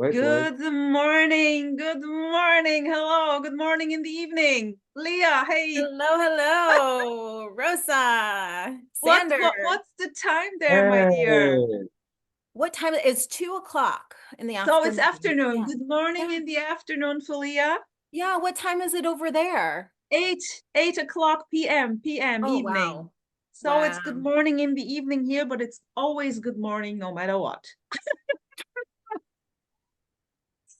Wait. Good morning. Good morning. Hello. Good morning in the evening. Leah, hey. Hello, hello, Rosa, What Sander. what's the time there, my dear? Hey, What time? It's 2 o'clock in the So it's afternoon. afternoon. Yeah, Good morning yeah, in the afternoon for Leah. yeah. What time is it over there? 8 o'clock PM Oh, evening. wow. So it's good Wow. morning in the evening here, but it's always good morning no matter what.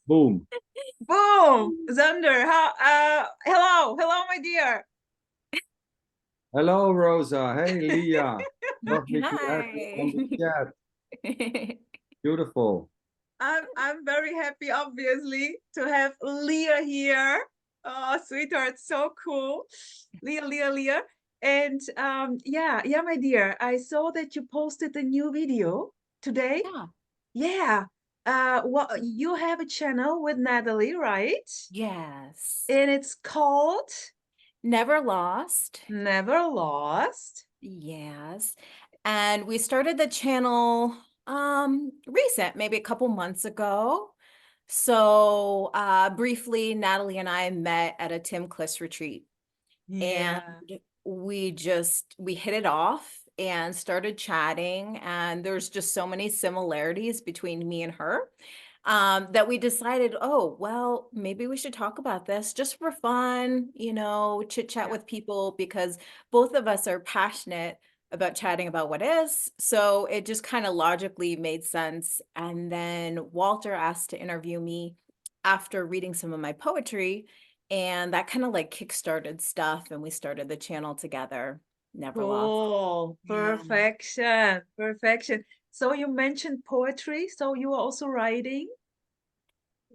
boom. Boom. Zander, hello, my dear. Hello, Rosa. Hey, Leah. Lovely to have you on the Hi. chat. Beautiful. I'm very happy, obviously, to have Leah here. Oh, sweetheart, so cool. Leah. And yeah, my dear, I saw that you posted a new video today. Yeah. Yeah. What you have a channel with Natalie, right? Yes. And it's called Never lost. Never Lost. Yes. And we started the channel recent, maybe a couple months ago. So briefly, Natalie and I met at a Tim Kliss retreat, and Yeah. we hit it off and started chatting, and there's just so many similarities between me and her that we decided, oh, well, maybe we should talk about this just for fun, chit chat Yeah. with people, because both of us are passionate about chatting about what is. So it just kind of logically made sense. And then Walter asked to interview me after reading some of my poetry. And that kind of like kickstarted stuff. And we started the channel together. Never lost. Cool. Yeah. Perfection. Perfection. So you mentioned poetry, so you are also writing?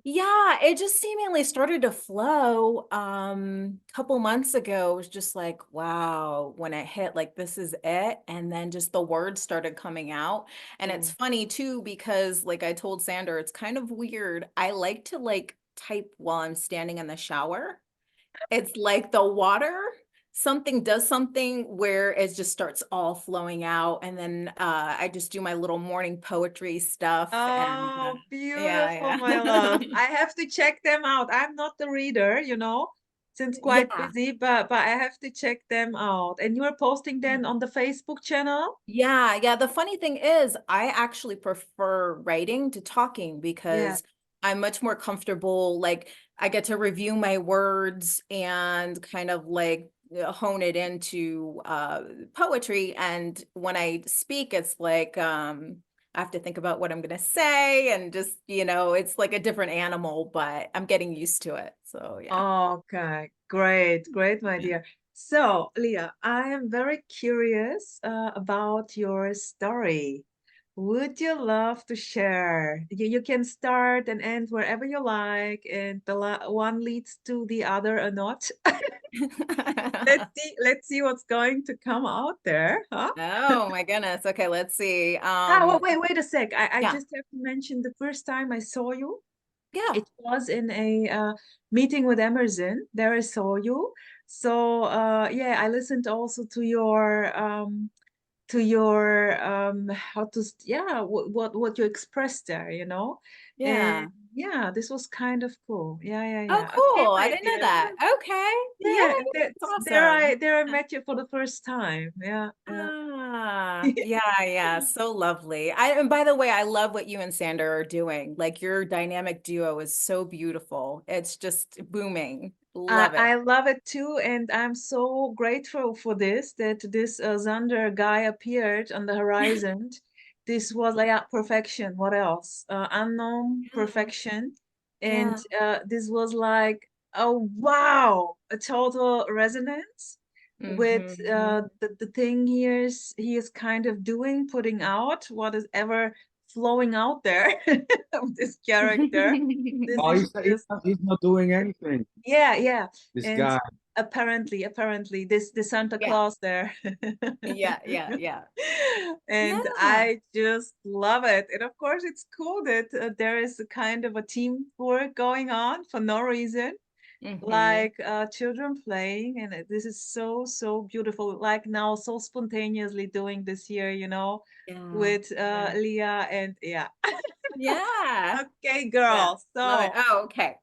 Yeah, it just seemingly started to flow. Couple months ago, it was just like, wow, when it hit, like, this is it. And then just the words started coming out. And it's Cool. funny too, because like I told Sander, it's kind of weird. I like to like type while I'm standing in the shower. It's like the water, something does something where it just starts all flowing out, and then, I just do my little morning poetry stuff, and, Oh, beautiful, yeah, my love. yeah. I have to check them out. I'm not the reader, since quite Yeah, busy, but I have to check them out. And you are posting yeah. then on the Facebook channel? Yeah, yeah, the funny thing is, I actually prefer writing to talking Yeah. because I'm much more comfortable, like, I get to review my words and kind of, like, hone it into, poetry, and when I speak, it's like, I have to think about what I'm gonna say and just, it's like a different animal, but I'm getting used to it, so yeah. Okay, great, my dear. So, Leah, I am very curious about your story. Would you love to share? You can start and end wherever you like, and one leads to the other or not. Let's see what's going to come out there, huh? Oh my goodness. Okay, let's see. Well, wait a sec. I Yeah. just have to mention the first time I saw you. Yeah. It was in a meeting with Emerson. There I saw you. So yeah, I listened also to your how to yeah what you expressed there, and Yeah. yeah, this was kind of cool. Oh, Yeah. Okay, cool. I my didn't know dear. that. Okay. Yeah, Yeah, that's that's awesome. there I Yeah. met you for the first time. Yeah. Yeah. So lovely. And by the way, I love what you and Sander are doing. Like your dynamic duo is so beautiful. It's just booming. I Love it. I love it too, and I'm so grateful for this that this Xander guy appeared on the horizon. This was like perfection. What else? Unknown Yeah. perfection, and Yeah. this was like, oh wow, a total resonance with Hmm. the thing he is kind of doing, putting out what is ever flowing out there of this character. This Oh, is just he's not doing anything, yeah. this And guy. apparently, this the Santa Yeah. Claus there. Yeah. And Yeah. I just love it. And of course, it's cool that there is a kind of a teamwork going on for no reason, Hmm. like children playing. And this is so beautiful. Like now, so spontaneously doing this here, Yeah. with Yeah. Leah and yeah. Yeah. Okay, Yeah. girl. Love it. So Oh, okay.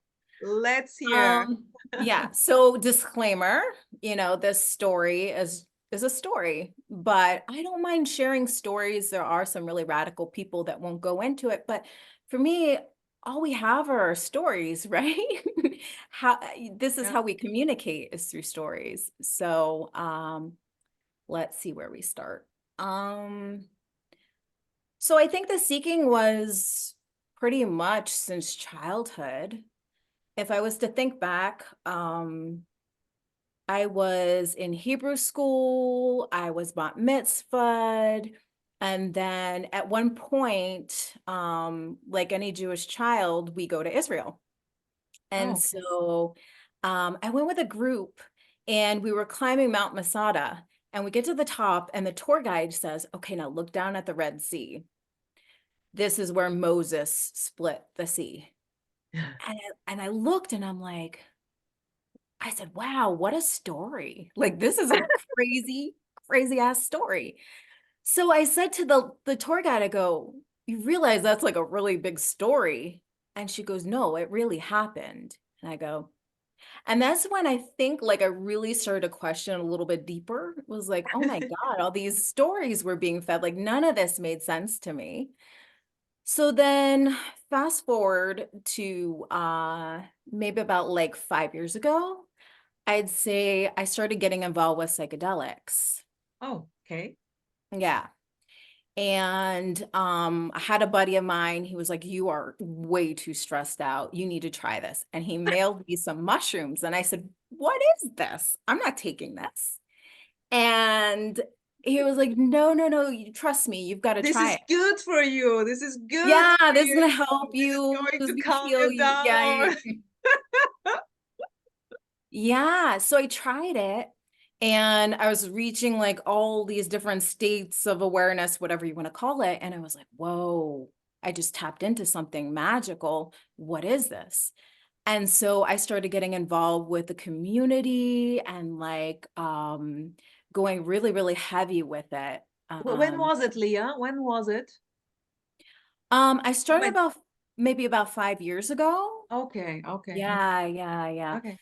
let's hear. Yeah. So disclaimer, this story is a story, but I don't mind sharing stories. There are some really radical people that won't go into it, but for me, all we have are our stories, right? How this is Yeah. how we communicate is through stories. So, let's see where we start. So I think the seeking was pretty much since childhood. If I was to think back, I was in Hebrew school, I was bat mitzvahed, and then at one point, like any Jewish child, we go to Israel. And Oh, okay. so I went with a group and we were climbing Mount Masada, and we get to the top and the tour guide says, okay, now look down at the Red Sea. This is where Moses split the sea. And I looked and I'm like, I said, wow, what a story. Like, this is a crazy, crazy ass story. So I said to the tour guide, I go, you realize that's like a really big story? And she goes, no, it really happened. And I go, and that's when I think like I really started to question a little bit deeper. It was like, oh my God, all these stories were being fed. Like, none of this made sense to me. So then fast forward to maybe about like 5 years ago, I'd say I started getting involved with psychedelics. Oh, okay. Yeah. And I had a buddy of mine, he was like, you are way too stressed out. You need to try this. And he mailed me some mushrooms. And I said, what is this? I'm not taking this. And he was like, no, no, no, you trust me. You've got to This try is it. good for you. This is good Yeah, for this is you. gonna help This is you. going This is to gonna calm heal you you. Yeah, yeah, down. yeah. Yeah, so I tried it and I was reaching like all these different states of awareness, whatever you want to call it. And I was like, whoa, I just tapped into something magical. What is this? And so I started getting involved with the community and like going really, really heavy with it. When was it, Leah? When was it? I started When? about maybe about 5 years ago. Okay, okay, Yeah, yeah, yeah. okay.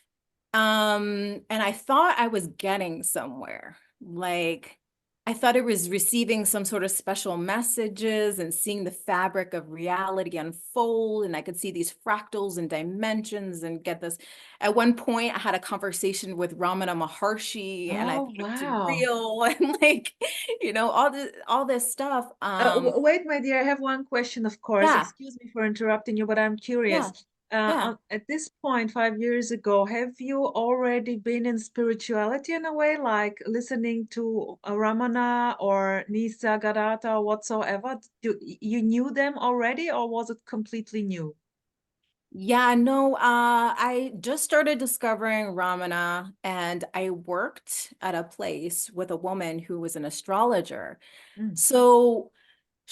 And I thought I was getting somewhere. Like I thought I was receiving some sort of special messages and seeing the fabric of reality unfold. And I could see these fractals and dimensions and get this. At one point, I had a conversation with Ramana Maharshi, and I Oh, thought it was wow. real, and like, all this stuff. Wait, my dear, I have one question, of course. Yeah, Excuse me for interrupting you, but I'm curious. yeah, yeah. At this point, 5 years ago, have you already been in spirituality in a way, like listening to Ramana or Nisargadatta or whatsoever? You knew them already, or was it completely new? Yeah, no, I just started discovering Ramana, and I worked at a place with a woman who was an astrologer. Mm. So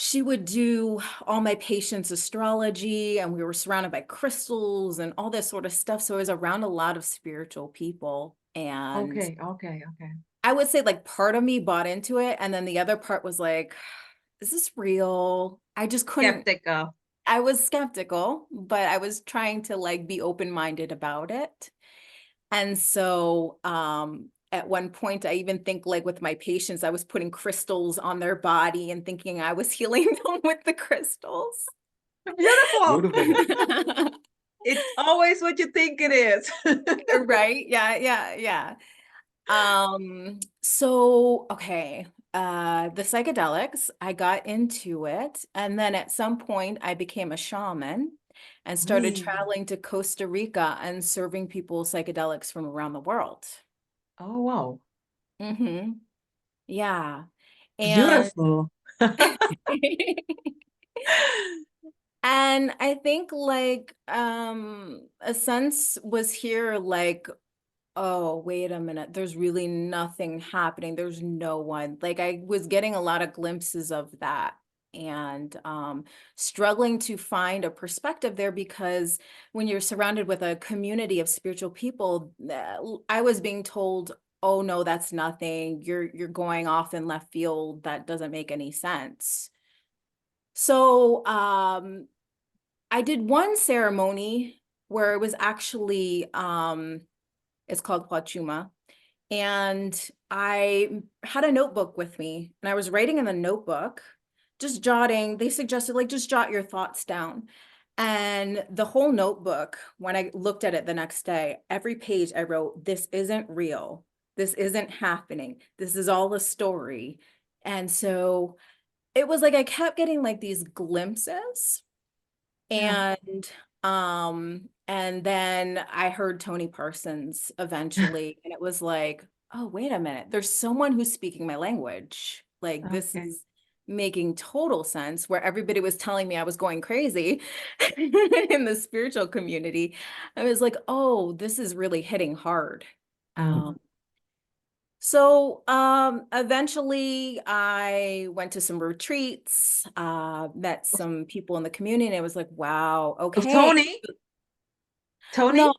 she would do all my patients' astrology, and we were surrounded by crystals and all this sort of stuff. So I was around a lot of spiritual people. And Okay, okay, okay. I would say like part of me bought into it, and then the other part was like, is this real? I just couldn't. Skeptical. I was skeptical, but I was trying to like be open-minded about it. And so at one point, I even think like with my patients, I was putting crystals on their body and thinking I was healing them with the crystals. Beautiful. Beautiful. It's always what you think it is. Right? Yeah, yeah, yeah. So okay, the psychedelics, I got into it, and then at some point I became a shaman and started Ooh. traveling to Costa Rica and serving people psychedelics from around the world. Oh, wow. Yeah. And Beautiful. and I think like a sense was here like, oh, wait a minute. There's really nothing happening. There's no one. Like I was getting a lot of glimpses of that, and struggling to find a perspective there, because when you're surrounded with a community of spiritual people, I was being told, oh no, that's nothing. You're going off in left field. That doesn't make any sense. So I did one ceremony where it was actually, it's called Huachuma. And I had a notebook with me and I was writing in the notebook, just jotting. They suggested like, just jot your thoughts down. And the whole notebook, when I looked at it the next day, every page I wrote, this isn't real. This isn't happening. This is all a story. And so it was like, I kept getting like these glimpses. Yeah. And then I heard Tony Parsons eventually, and it was like, oh, wait a minute, there's someone who's speaking my language. Like this Okay. is making total sense, where everybody was telling me I was going crazy in the spiritual community. I was like, oh, this is really hitting hard. Um, So eventually I went to some retreats, met some people in the community, and it was like, wow, of okay. Tony? Tony? No,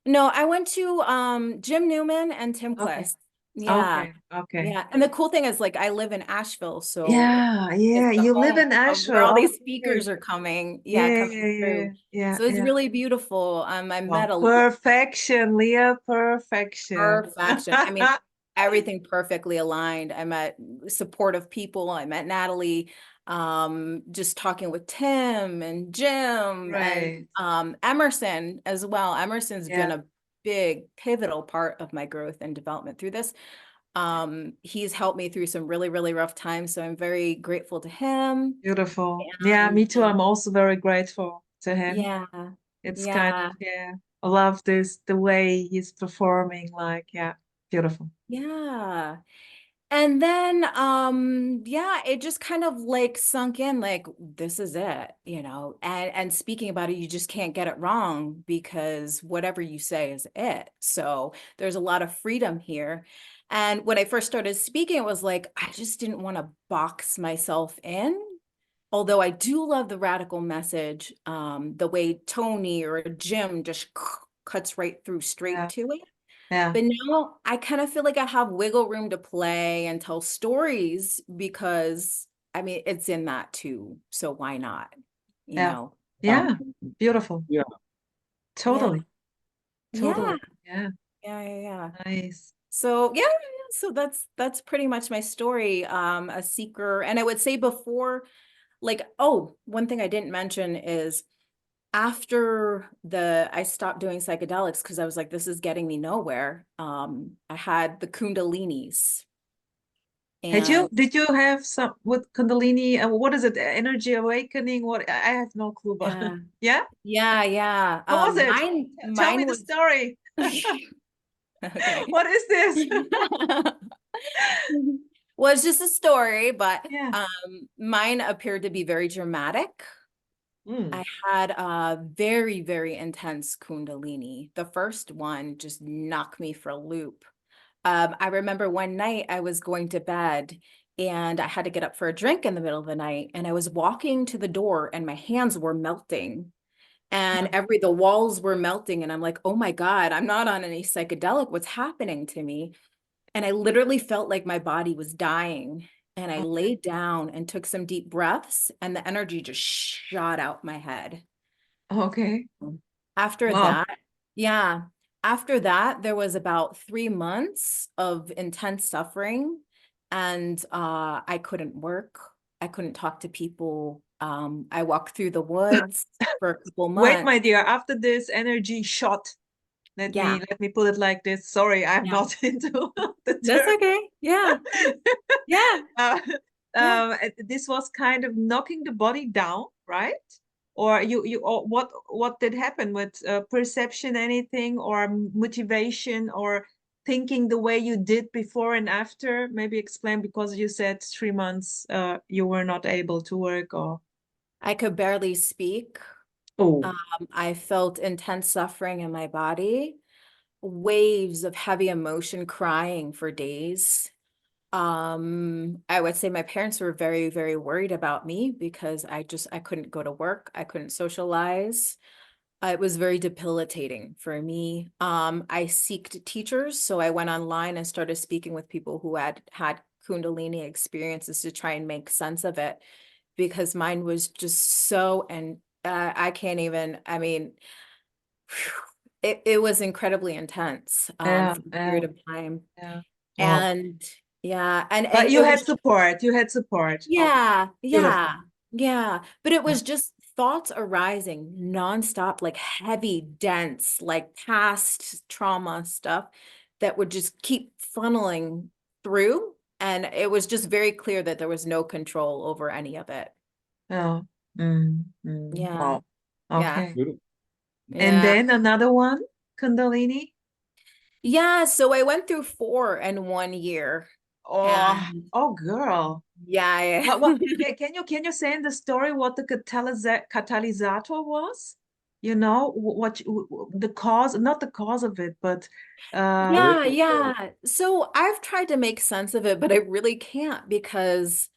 no, I went to Jim Newman and Tim Okay. Kliss. Yeah. Okay. Okay. Yeah. And the cool thing is like I live in Asheville, so Yeah. it's Yeah. the You live home in of where all Asheville. these Okay. speakers are coming. Yeah, Yeah. coming Yeah. Yeah. through. Yeah. So it's Yeah. really beautiful. I met Wow. a Perfection, Leah. Perfection. perfection. I mean, everything perfectly aligned. I met supportive people. I met Natalie, just talking with Tim and Jim and Right. Emerson as well. Emerson's been Yeah. a big pivotal part of my growth and development through this. He's helped me through some really, really rough times. So I'm very grateful to him. Beautiful. Yeah, And me too. I'm also very grateful to him. yeah, It's kind of, yeah. yeah. I love this, the way he's performing. Like, yeah, beautiful. Yeah. And then yeah, it just kind of like sunk in like this is it, you know. And speaking about it, you just can't get it wrong because whatever you say is it. So there's a lot of freedom here. And when I first started speaking, it was like I just didn't want to box myself in. Although I do love the radical message, the way Tony or Jim just cuts right through straight Yeah. to it. Yeah. But now I kind of feel like I have wiggle room to play and tell stories because I mean, it's in that too. So why not? You Yeah. know? Yeah. Beautiful. Yeah. Yeah. Totally. Yeah. Totally. Yeah. Yeah. Nice. So yeah. So that's pretty much my story. A seeker. And I would say before, like, oh, one thing I didn't mention is after I stopped doing psychedelics because I was like, this is getting me nowhere. I had the Kundalinis. And Did you have some with Kundalini? What is it? Energy awakening? What? I have no clue, but yeah, yeah. yeah. What was it? Tell me Mine the was story. okay. What is this? Well, it's just a story, but Yeah. mine appeared to be very dramatic. Mm. I had a very, very intense Kundalini. The first one just knocked me for a loop. I remember one night I was going to bed and I had to get up for a drink in the middle of the night. And I was walking to the door and my hands were melting and the walls were melting. And I'm like, oh my God, I'm not on any psychedelic. What's happening to me? And I literally felt like my body was dying. And I Okay. laid down and took some deep breaths and the energy just shot out my head. Okay. After Wow. that, yeah, after that, there was about 3 months of intense suffering, and I couldn't work. I couldn't talk to people. I walked through the woods for a couple Wait, months. my dear. After this energy shot, Yeah, let me put it like this. Sorry, I'm yeah, not into the that's term. okay. Yeah, yeah, Uh, yeah. this was kind of knocking the body down, right? Or or what did happen with perception, anything, or motivation, or thinking the way you did before and after? Maybe explain, because you said 3 months you were not able to work, or I could barely speak. oh, I felt intense suffering in my body, waves of heavy emotion, crying for days. I would say my parents were very, very worried about me because I couldn't go to work. I couldn't socialize. It was very debilitating for me. I seeked teachers, so I went online and started speaking with people who had had Kundalini experiences to try and make sense of it because mine was just so I can't even, I mean, it was incredibly intense Yeah, for a yeah, period of time. yeah. Wow. And yeah, and But you it had was support. You had support. Okay. yeah, Beautiful. yeah. But it Yeah. was just thoughts arising nonstop, like heavy, dense, like past trauma stuff that would just keep funneling through. And it was just very clear that there was no control over any of it. Oh. Yeah, Wow. yeah, Okay. Beautiful. And yeah. then another one, Kundalini. Yeah, so I went through 4 in 1 year. Oh, And oh, girl. yeah, What can you say in the story what the catalysator was? You know, the cause, not the cause of it, but yeah, Awakening. yeah. So I've tried to make sense of it, but I really can't because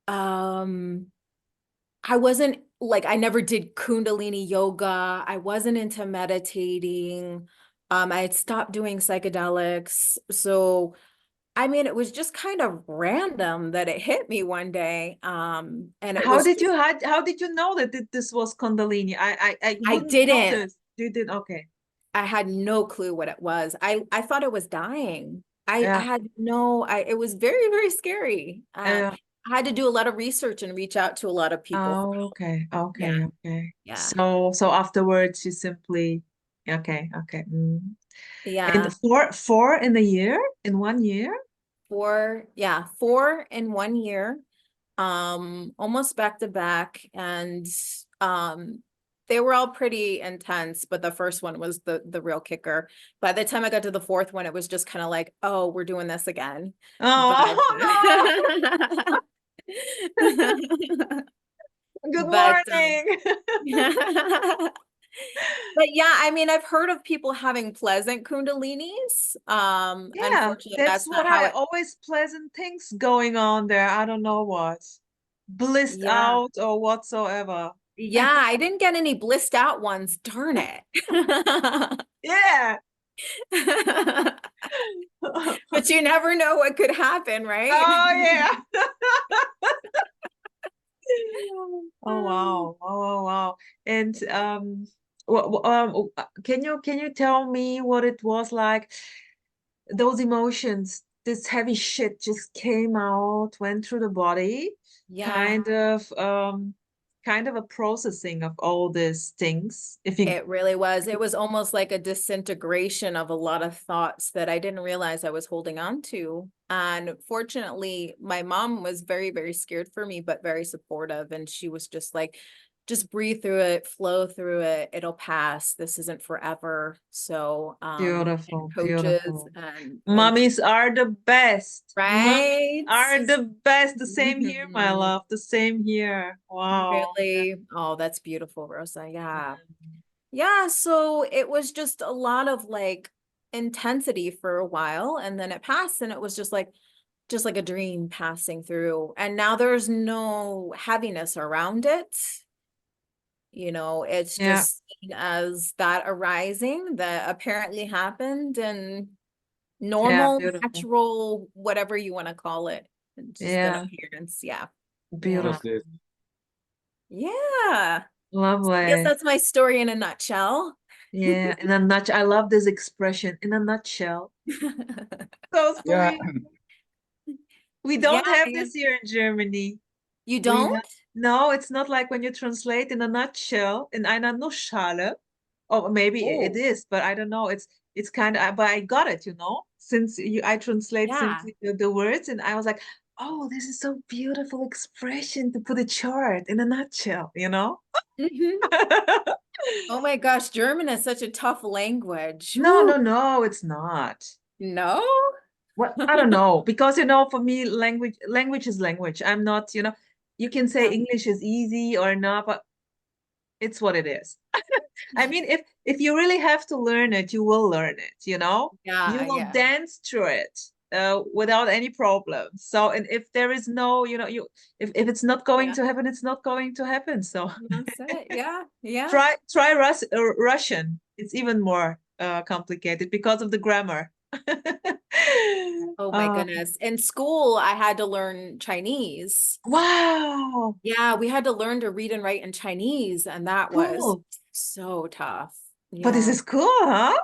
um I wasn't like I never did Kundalini yoga. I wasn't into meditating. I had stopped doing psychedelics. So I mean, it was just kind of random that it hit me one day. And it was just how did you know that this was Kundalini? I I wouldn't know didn't. this. You did okay. I had no clue what it was. I thought it was dying. I Yeah. had no, it was very, very scary. Yeah. I had to do a lot of research and reach out to a lot of people for Oh, help. okay. Yeah, Okay. yeah, So afterwards you simply okay. And yeah. four in a year, in 1 year? 4 in 1 year, almost back to back. And um, they were all pretty intense, but the first one was the real kicker. By the time I got to the fourth one, it was just kind of like, oh, we're doing this again. But Oh, good but morning. but yeah, I mean, I've heard of people having pleasant kundalinis. Yeah, Unfortunately, that's that's what not how I it. always pleasant things going on there. I don't know what. Blissed Yeah, out or whatsoever. yeah, I didn't get any blissed out ones. Darn it. Yeah. But you never know what could happen, right? Oh yeah. Oh wow. Wow. And can you tell me what it was like? Those emotions, this heavy shit just came out, went through the body, Yeah, kind of a processing of all these things. If you it really was. It was almost like a disintegration of a lot of thoughts that I didn't realize I was holding on to. And fortunately, my mom was very, very scared for me, but very supportive. And she was just like, just breathe through it, flow through it. It'll pass. This isn't forever. So, and Beautiful, coaches beautiful. and Mummies are the best. Mummies right. are the best. The same here, my Mhm. love. The same here. Wow. Really? Oh, that's beautiful, Rosa. Yeah. Mm. Yeah, so it was just a lot of like intensity for a while and then it passed and it was just like a dream passing through. And now there's no heaviness around it. It's Yeah, just seen as that arising that apparently happened and yeah, normal, beautiful. natural, whatever you want to call it. It's just an Yeah, appearance. Yeah. Yeah. Just beautiful. this. Yeah. I guess Lovely. that's my story in a nutshell. Yeah, in a nutshell. I love this expression, in a nutshell. So Yeah. sweet. We Yeah, don't have yeah. this here in Germany. You We don't? no, it's not like when you translate in a nutshell, in einer Nussschale. Or maybe it Oh, is, but I don't know. It's kind of, but I got it, since I translate yeah. simply the words, and I was like, oh, this is so beautiful expression to put it short in a nutshell. Mhm. Oh my gosh, German is such a tough language. No, Woo. no, no, it's not. No? What I don't know, because for me, language is language. I'm not, you can say Yeah. English is easy or not, but it's what it is. I mean, if you really have to learn it, you will learn it. You Yeah, will yeah. dance through it without any problem. So, and if there is no, if it's not going Yeah. to happen, it's not going to happen. So That's it. Yeah. Yeah. try Russian. It's even more complicated because of the grammar. Oh my goodness. In school, I had to learn Chinese. Wow, Yeah, we had to learn to read and write in Chinese, and that was cool. so tough. But this Yeah. is cool, huh?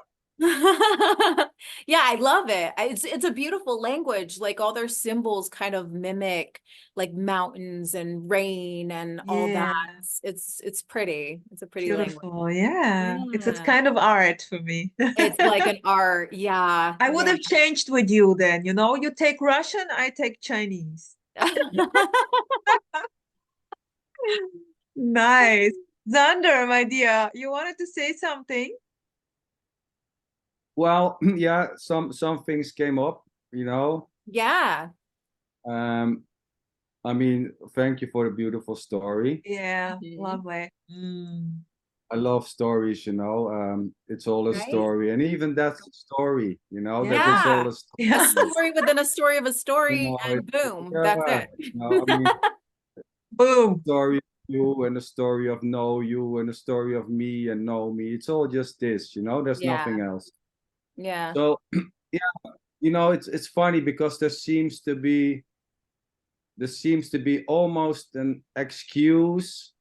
Yeah, I love it. It's a beautiful language. Like all their symbols kind of mimic like mountains and rain and all that. Yeah, It's pretty. It's a pretty language. beautiful. Yeah, it's Yeah. kind of art for me. It's like an art. Yeah, I would yeah. have changed with you then, you know, you take Russian, I take Chinese. Nice. Xander, my dear, you wanted to say something? Well, yeah, some things came up, you know. Yeah. Um, I mean, thank you for the beautiful story. Yeah, Mhm. lovely. Mm. I love stories, you know. It's all a Right? story, and even that's a story, you know. That is Yeah. Yeah. all a A Yeah. story. story within a story of a You story, know, and boom, that's yeah, it. you know, I mean, Boom. story of you and a story of know you and a story of me and know me. It's all just this, you know. There's Yeah. nothing else. Yeah. So, yeah, you know, it's funny because there seems to be almost an excuse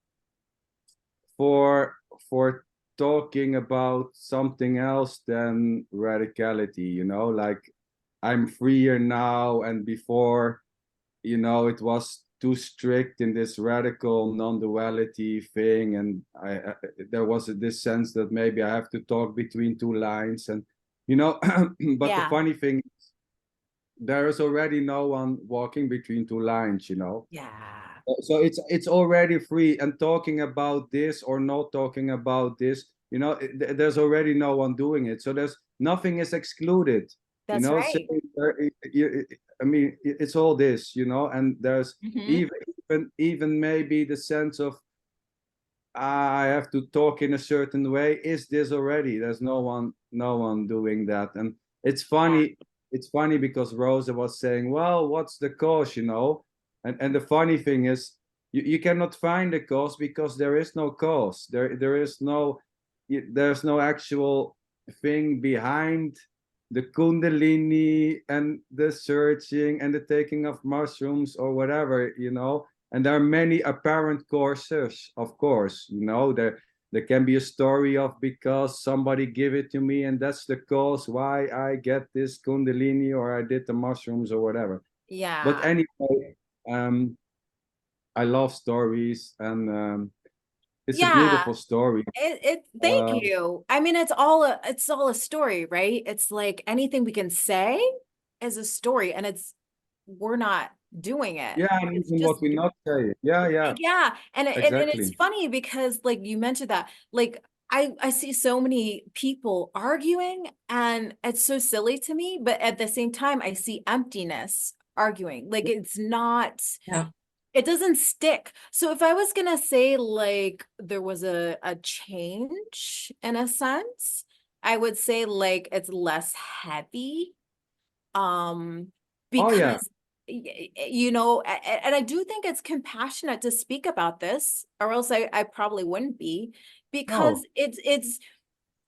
for for talking about something else than radicality, you know, like I'm freer now, and before, you know, it was too strict in this radical non-duality thing, and there was this sense that maybe I have to talk between two lines, and you know. But the Yeah. funny thing, there is already no one walking between two lines, you know. Yeah. So it's already free, and talking about this or not talking about this, you know, there's already no one doing it, so there's nothing is excluded, you That's know. So, right. I mean, it's all this, you know, and there's Hmm. even maybe the sense of I have to talk in a certain way. Is this already? There's no one doing that. And it's Yeah. funny, it's funny because Rosa was saying, well, what's the cause, you know? And the funny thing is, you cannot find the cause because there is no cause. There is no, there's no actual thing behind the kundalini and the searching and the taking of mushrooms or whatever, you know. And there are many apparent causes, of course, you know. There can be a story of because somebody give it to me and that's the cause why I get this kundalini or I did the mushrooms or whatever. But Yeah. anyway, um I love stories, and it's a Yeah. beautiful story. Thank uh, you. I mean, it's all a story, right? It's like anything we can say is a story, and we're not doing it. yeah, and It's even what just we not say, yeah, yeah, yeah. And it's exactly. funny because like you mentioned that, like I see so many people arguing and it's so silly to me, but at the same time, I see emptiness arguing. Like it's not Yeah. it doesn't stick. So if I was gonna say like there was a change in a sense, I would say like it's less heavy. Um, Oh yeah. because you know, and I do think it's compassionate to speak about this, or else I probably wouldn't be, because No.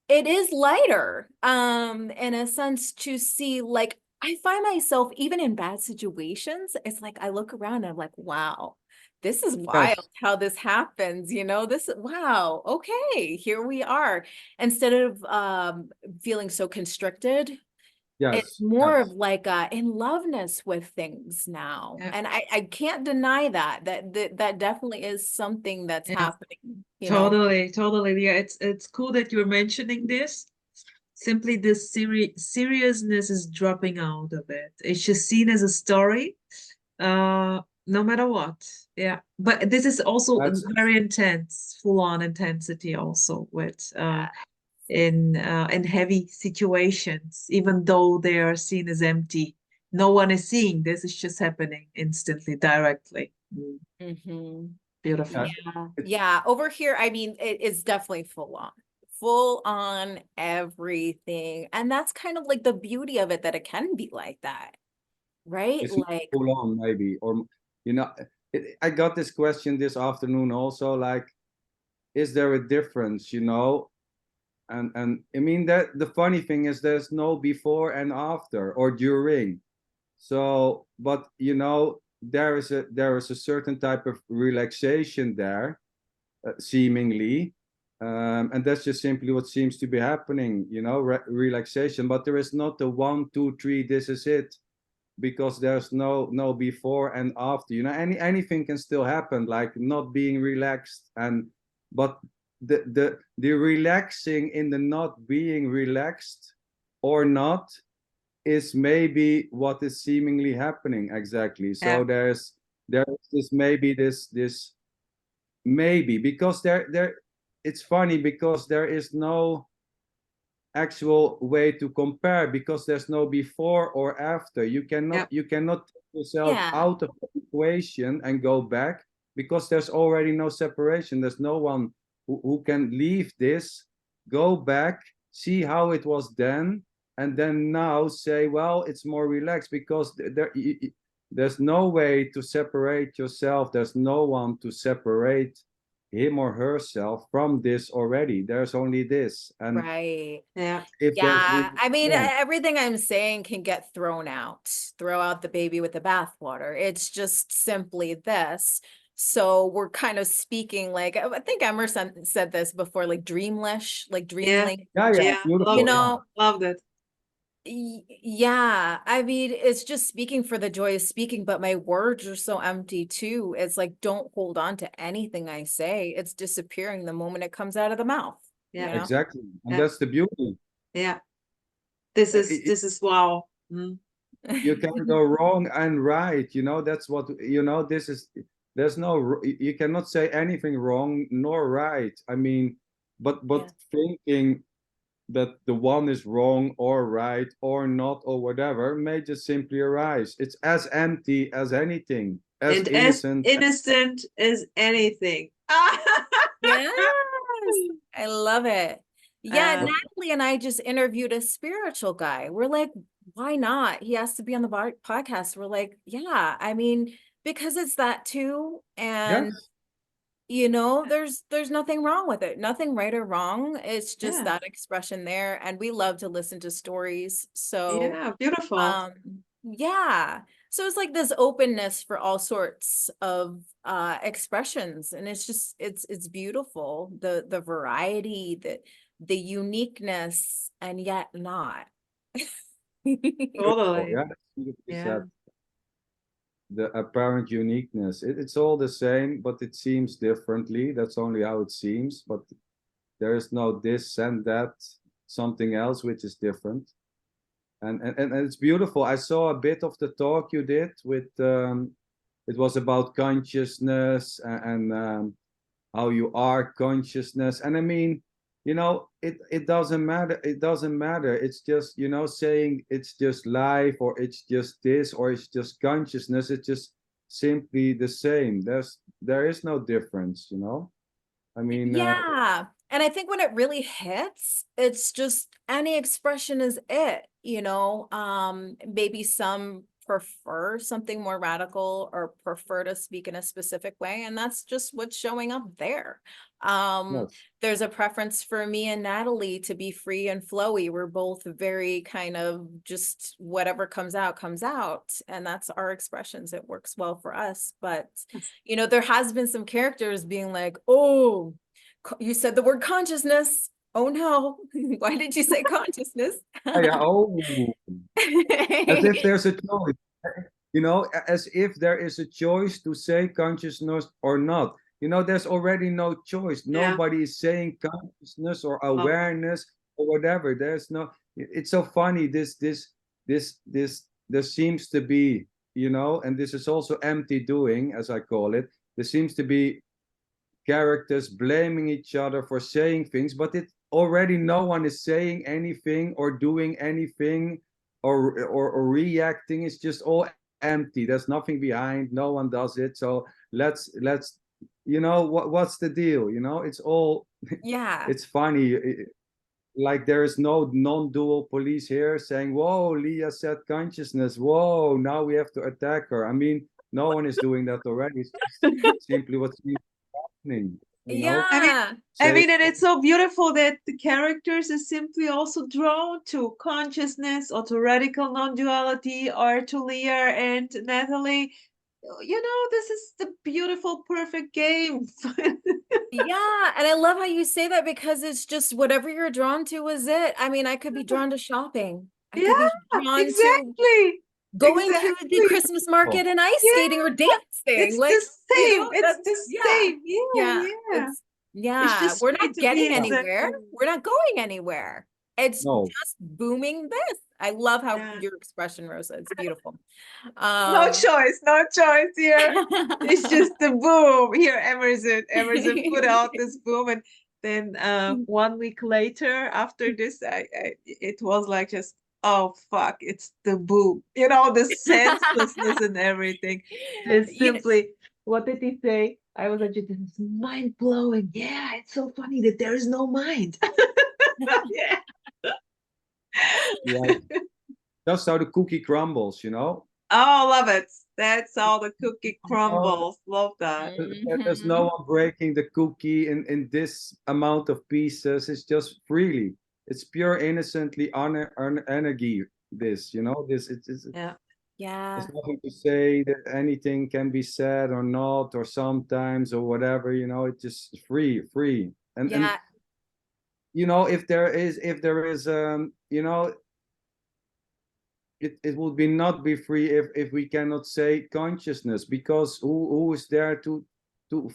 it is lighter, in a sense to see like I find myself even in bad situations, it's like I look around and I'm like, wow, this is wild Yes. how this happens, you know, this wow, okay, here we are. Instead of feeling so constricted, it's Yes. more of Yes. like in loveness with things now. Yeah. And I can't deny that definitely is something that's Yeah. happening, you know. Totally, totally. Yeah, it's cool that you're mentioning this. Simply this seriousness is dropping out of it. It's just seen as a story, no matter what. Yeah. But this is also a That's very intense, full-on intensity also with Yeah. in heavy situations, even though they are seen as empty. No one is seeing this, it's just happening instantly, directly. Mm, Hmm. yeah. beautiful. Yeah. It, Yeah. Over here, I mean, it is definitely full on everything. And that's kind of like the beauty of it, that it can be like that, right? it's not Like, full on maybe, or you know, I got this question this afternoon also, like, is there a difference, you know, And I mean, that the funny thing is there's no before and after or during. So, but you know, there is a certain type of relaxation there, seemingly, and that's just simply what seems to be happening. You know, relaxation. But there is not the 1, 2, 3. This is it, because there's no before and after. You know, anything can still happen, like not being relaxed, and but the relaxing in the not being relaxed or not is maybe what is seemingly happening exactly. So there's this maybe this maybe, because there it's funny because there is no actual way to compare, because there's no before or after. You cannot take yourself Yeah. out of the equation and go back, because there's already no separation. There's no one who can leave this, go back, see how it was then, and then now say, well, it's more relaxed, because there's no way to separate yourself. There's no one to separate him or herself from this already. There's only this. And Right. if Yeah. I mean, yeah, everything I'm saying can get thrown out. Throw out the baby with the bathwater. It's just simply this. So we're kind of speaking like, I think Emerson said this before, like dreamlish, like dreaming. beautiful. You know, Loved it. yeah, I mean, it's just speaking for the joy of speaking, but my words are so empty too. It's like, don't hold on to anything I say. It's disappearing the moment it comes out of the mouth. Yeah. You know? Exactly. And Yeah. that's the beauty. Yeah. This is wow. You can go wrong and right, you know. That's what, you know, this is, there's no, you cannot say anything wrong nor right. I mean, but Yeah. thinking that the one is wrong or right or not or whatever may just simply arise. It's as empty as anything, as And innocent. as innocent as anything. Yes, I love it. Yeah, Uh, Natalie and I just interviewed a spiritual guy. We're like, why not? He has to be on the podcast. We're like, yeah, I mean, because it's that too. And Yes. you know, there's nothing wrong with it. Nothing right or wrong. It's just Yeah. that expression there. And we love to listen to stories. So yeah, beautiful. yeah. So it's like this openness for all sorts of expressions. And it's just it's beautiful. The variety, the uniqueness, and yet not. Totally. Yeah, beautifully Yeah. said. The apparent uniqueness. It's all the same, but it seems differently. That's only how it seems. But there is no this and that, something else which is different. And it's beautiful. I saw a bit of the talk you did with, it was about consciousness and how you are consciousness. And I mean, you know, it doesn't matter. It doesn't matter. It's just, you know, saying it's just life, or it's just this, or it's just consciousness. It's just simply the same. There is no difference, you know. I mean, Yeah. And I think when it really hits, it's just any expression is it, you know. Maybe some prefer something more radical or prefer to speak in a specific way, and that's just what's showing up there. yes. There's a preference for me and Natalie to be free and flowy. We're both very kind of just whatever comes out, and that's our expressions. It works well for us. But you know, there has been some characters being like, oh, you said the word consciousness. Oh no, why did you say consciousness? Yeah, oh, as if there's a choice, you know, as if there is a choice to say consciousness or not. You know, there's already no choice. Yeah. Nobody is saying consciousness or Love it. awareness or whatever. There's no, it's so funny. There seems to be, you know, and this is also empty doing, as I call it. There seems to be characters blaming each other for saying things, but it already no one is saying anything or doing anything or reacting. It's just all empty. There's nothing behind. No one does it. So let's you know, what's the deal? You know, it's all Yeah. it's funny. Like there is no non-dual police here saying, whoa, Leah said consciousness, whoa, now we have to attack her. I mean, no one is doing that already. It's just simply what's happening. you know. Yeah. I Say, mean, and it's so beautiful that the characters are simply also drawn to consciousness or to radical non-duality or to Leah and Natalie. You know, this is the beautiful, perfect game. Yeah, and I love how you say that because it's just whatever you're drawn to is it. I mean, I could be drawn to shopping. I could be Yeah, drawn to exactly. going to the Exactly. Christmas market and ice Yeah, skating or dancing. it's Like, the same. It's that's the yeah. same. Yeah, Yeah, yeah. it's It's yeah, just we're free not to be getting yeah, anywhere. exactly. We're not going anywhere. It's no, just booming this. I love how Yeah. your expression, Rosa. It's beautiful. No Um choice, no choice here. It's just the boom. Here, Emerson put out this boom, and then 1 week later, after this, it was like just, oh fuck, it's the boom. You know, the senselessness and everything. It's you know, simply, what did he say? I was like, this is mind blowing. Yeah, it's so funny that there is no mind. Yeah. yeah. That's how the cookie crumbles, you know. Oh, love it. That's how the cookie Oh, crumbles. Love that. there's no mhm. one breaking the cookie in this amount of pieces. It's just freely. It's pure innocently energy. This, you know, this it's Yeah. Yeah. there's nothing to say that anything can be said or not or sometimes or whatever. You know, it's just free. And Yeah. you know, if there is you know, it would be not be free if we cannot say consciousness, because who is there to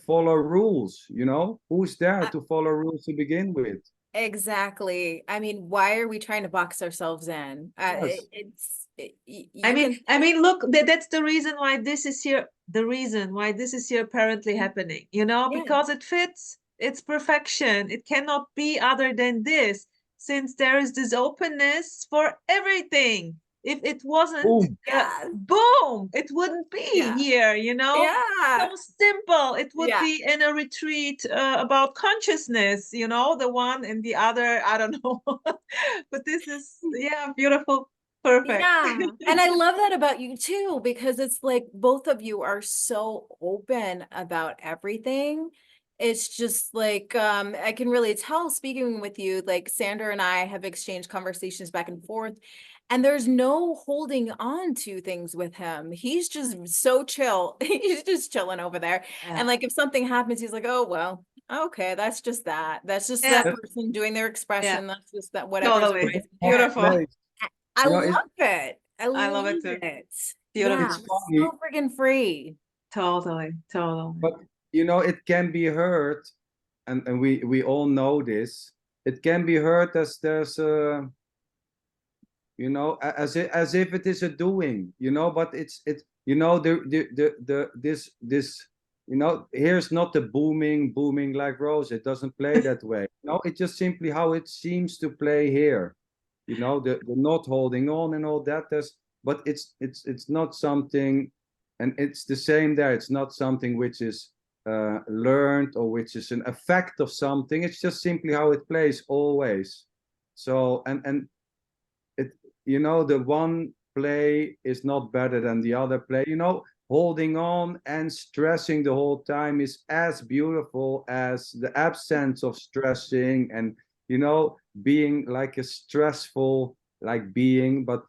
follow rules, you know? Who's there Uh, to follow rules to begin with? exactly. I mean, why are we trying to box ourselves in? Yes. I You mean, can, I mean, look, that's the reason why this is here. The reason why this is here apparently happening, you know, yeah, because it fits. It's perfection. It cannot be other than this, since there is this openness for everything. If it wasn't, Boom. yeah, boom, it wouldn't be yeah, here, you know? yeah, So simple. It would yeah. be in a retreat about consciousness, you know, the one and the other. I don't know. But this is, yeah, beautiful. Perfect. Yeah. And I love that about you too, because it's like both of you are so open about everything. It's just like I can really tell speaking with you, like Sandra and I have exchanged conversations back and forth, and there's no holding on to things with him. He's just so chill. He's just chilling over there. Yeah. And like if something happens, he's like, "Oh, well, okay, that's just that. That's just Yeah. that That, person doing their Yeah. expression. That's just that whatever's Totally. arising there." Beautiful. place, I you know, love it. I I love love it too. it. Yeah, Beautiful. it's funny, so freaking free. Totally. Totally. but you know, it can be heard, and we all know this. It can be heard as there's a, you know, as if it is a doing, you know, but it's you know, this you know, here's not the booming like Rose. It doesn't play that way. No, it's just simply how it seems to play here, you know, the not holding on and all that. There's, but it's not something, and it's the same there. It's not something which is learned or which is an effect of something. It's just simply how it plays always. So and it, you know, the one play is not better than the other play, you know. Holding on and stressing the whole time is as beautiful as the absence of stressing, and you know, being like a stressful like being, but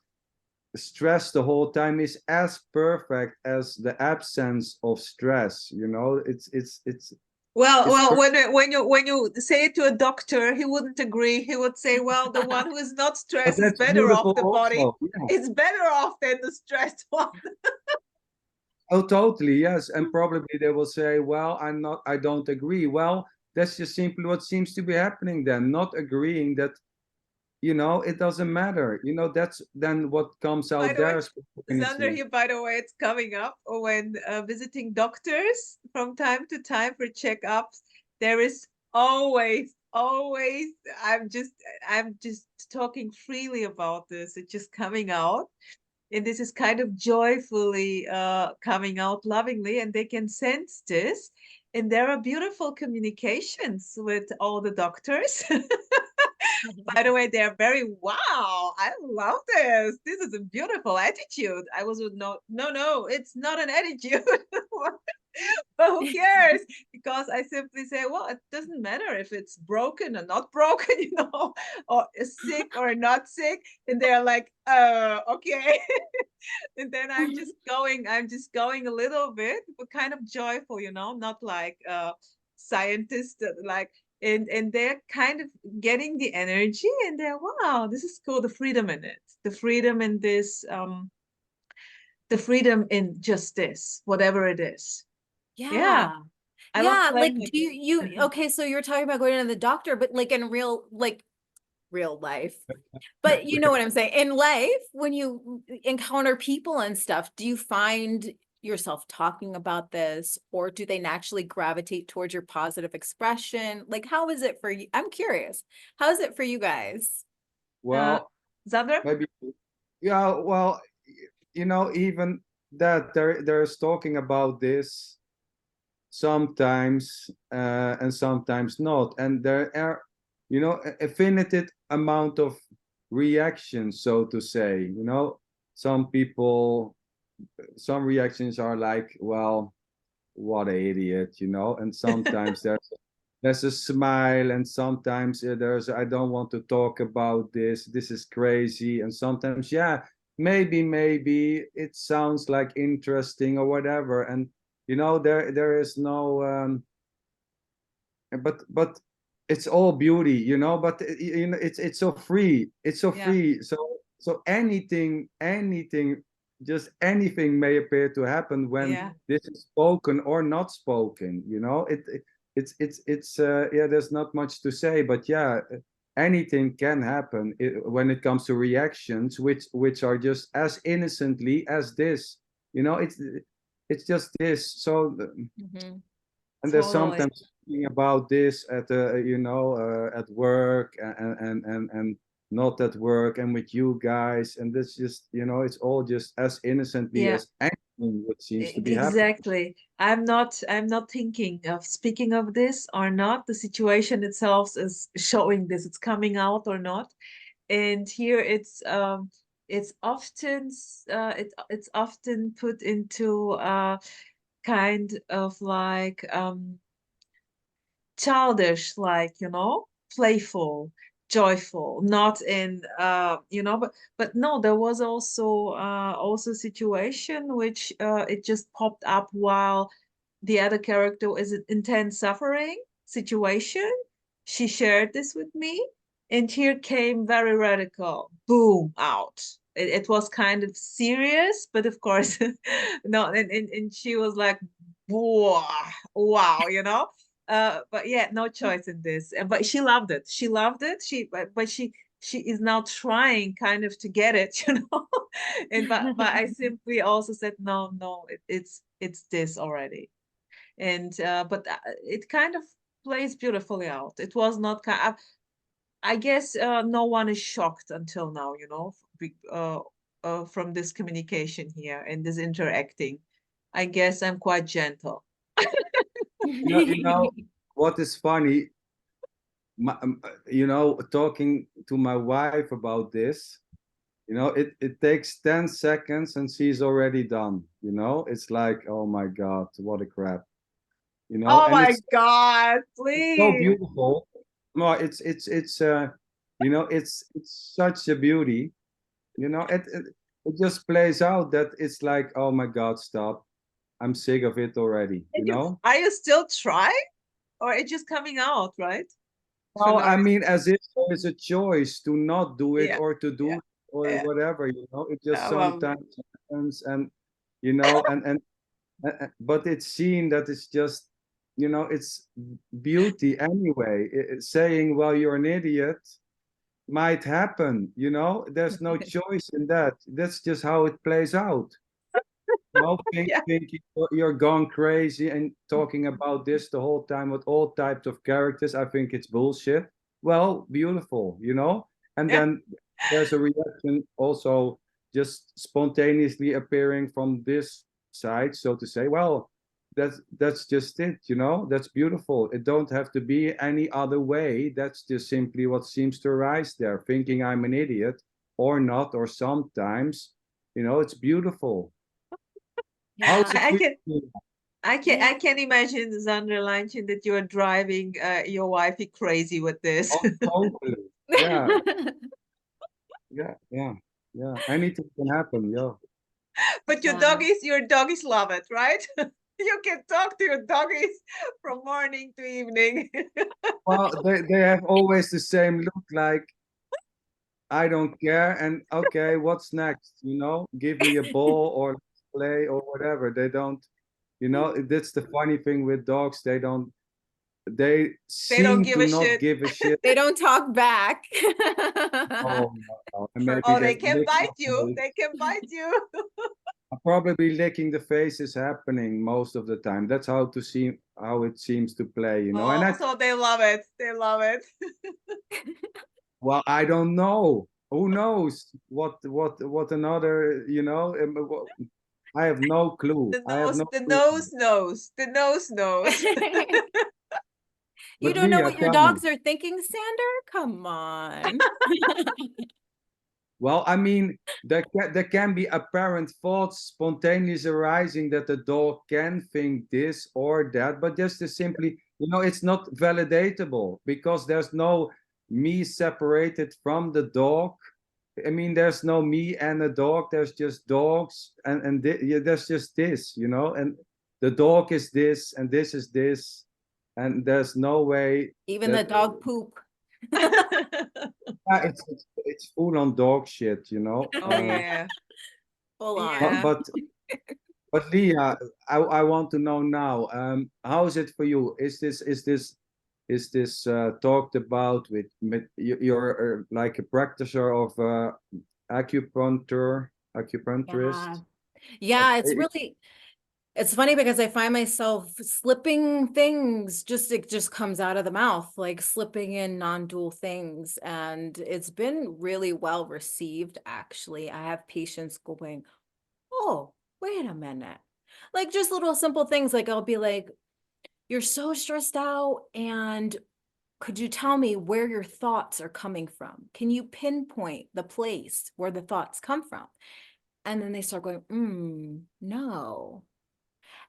stress the whole time is as perfect as the absence of stress, you know. Well, It's well, perfect. when you say it to a doctor, he wouldn't agree. He would say, "Well, the one who is not But stressed is that's better off. beautiful The body also, yeah. is better off than the stressed one." Oh, totally, yes. And probably they will say, well, I don't agree. Well, that's just simply what seems to be happening then, not agreeing that, you know, it doesn't matter. You know, that's then what comes By out the way, there as Xander opportunity. here, by the way, it's coming up when visiting doctors from time to time for checkups. There is always, I'm just talking freely about this. It's just coming out. And this is kind of joyfully coming out lovingly, and they can sense this. And there are beautiful communications with all the doctors. By the way, they're very wow. I love this. This is a beautiful attitude. I was with no, it's not an attitude. But who cares? Because I simply say, well, it doesn't matter if it's broken or not broken, you know, or sick or not sick. And they're like, okay. And then I'm just going a little bit, but kind of joyful, you know, not like scientists that like, and they're kind of getting the energy, and they're, wow, this is cool. The freedom in it, the freedom in this, the freedom in just this, whatever it is. Yeah, I love Yeah, like playing with do it. you okay, so you're talking about going to the doctor, but like in real life. But you know what I'm saying? In life, when you encounter people and stuff, do you find yourself talking about this, or do they naturally gravitate towards your positive expression? Like, how is it for you? I'm curious. How is it for you guys? Well, Xander? maybe, yeah, well, you know, even that there's talking about this sometimes, and sometimes not, and there are, you know, a finite amount of reactions, so to say. You know, some people, some reactions are like, well, what a idiot, you know, and sometimes there's a smile, and sometimes there's, I don't want to talk about this is crazy, and sometimes, yeah, maybe it sounds like interesting or whatever. And you know, there is no but it's all beauty, you know. But you know, it's so free, it's so Yeah. free. So anything, just anything may appear to happen when Yeah. this is spoken or not spoken, you know. It's yeah, there's not much to say, but yeah, anything can happen when it comes to reactions, which are just as innocently as this, you know. It's just this. So Mhm. and there's Totally. sometimes thinking about this at you know, at work, and not at work, and with you guys, and this just, you know, it's all just as innocently Yeah. as anything what seems to be happening. Exactly. I'm not thinking of speaking of this or not. The situation itself is showing this, it's coming out or not. And here it's often it's often put into kind of like childish, like, you know, playful, joyful, not in you know, but no, there was also situation which it just popped up while the other character is in intense suffering situation. She shared this with me, and here came very radical boom out. It was kind of serious, but of course no, and she was like, wow, wow, you know. But yeah, no choice in this. But she loved it. She loved it. But she is now trying kind of to get it, you know. And but I simply also said, no, no, it's this already. And but it kind of plays beautifully out. It was not kind of, I guess no one is shocked until now, you know, from this communication here and this interacting. I guess I'm quite gentle. You know what is funny, you know, talking to my wife about this, you know, it takes 10 seconds and she's already done, you know. It's like, oh my god, what a crap, you know. Oh And my it's God, so please. beautiful. No, it's you know, it's such a beauty, you know. It just plays out that it's like, oh my god, stop, I'm sick of it already, you And know. are you still trying, or it's just coming out, right? For Well, no I reason. mean, as if there is a choice to not do it Yeah, or to do yeah, it or yeah. whatever, you know. It just I love it. sometimes happens, and you know, but it's seen that it's just, you know, it's beauty anyway. Saying, well, you're an idiot might happen, you know. There's no choice in that. That's just how it plays out. No, Yeah. thinking you're gone crazy and talking about this the whole time with all types of characters. I think it's bullshit. Well, beautiful, you know? And Yeah. then there's a reaction also just spontaneously appearing from this side, so to say. Well, that's just it, you know? That's beautiful. It don't have to be any other way. That's just simply what seems to arise there, thinking I'm an idiot or not, or sometimes, you know, it's beautiful. How is Yeah. it I for can you? I can imagine, Xander Lanchin, that you are driving your wifey crazy with this. Oh, totally. Yeah, yeah. Anything can happen, yeah. But your doggies love it, right? You can talk to your doggies from morning to evening. Well, they have always the same look, like, I don't care, and okay, what's next? Give me a ball or play or whatever. They don't, that's the funny thing with dogs. They They don't seem give to a not shit. give a shit. They don't talk back. Oh, no. And maybe Oh, they they can lick my bite you. face. They can bite you. Probably licking the face is happening most of the time. That's how it seems to play, And Oh, so they love it. They love it. well, I don't know. Who knows what another, I have no clue. The I have nose, no the clue. nose knows. The nose knows. You But don't know Leah, what your tell me. dogs are thinking, Sander? Come on. Well, I mean, there can be apparent thoughts spontaneously arising that the dog can think this or that, but just to simply, it's not validatable because there's no me separated from the dog. I mean, there's no me and a dog. There's just dogs, yeah, there's just this, and the dog is this, and this is this, and there's no way Even the that dog poop. it's full on dog shit, Oh yeah. Full on. Yeah. But Leah, I want to know now, how is it for you? Is this talked about with you're like a practitioner of acupuncturist? Yeah, it's funny because I find myself slipping things, it just comes out of the mouth, like slipping in non-dual things. And it's been really well received, actually. I have patients going, oh, wait a minute. Like just little simple things, like I'll be like, you're so stressed out, and could you tell me where your thoughts are coming from? Can you pinpoint the place where the thoughts come from? And then they start going, no.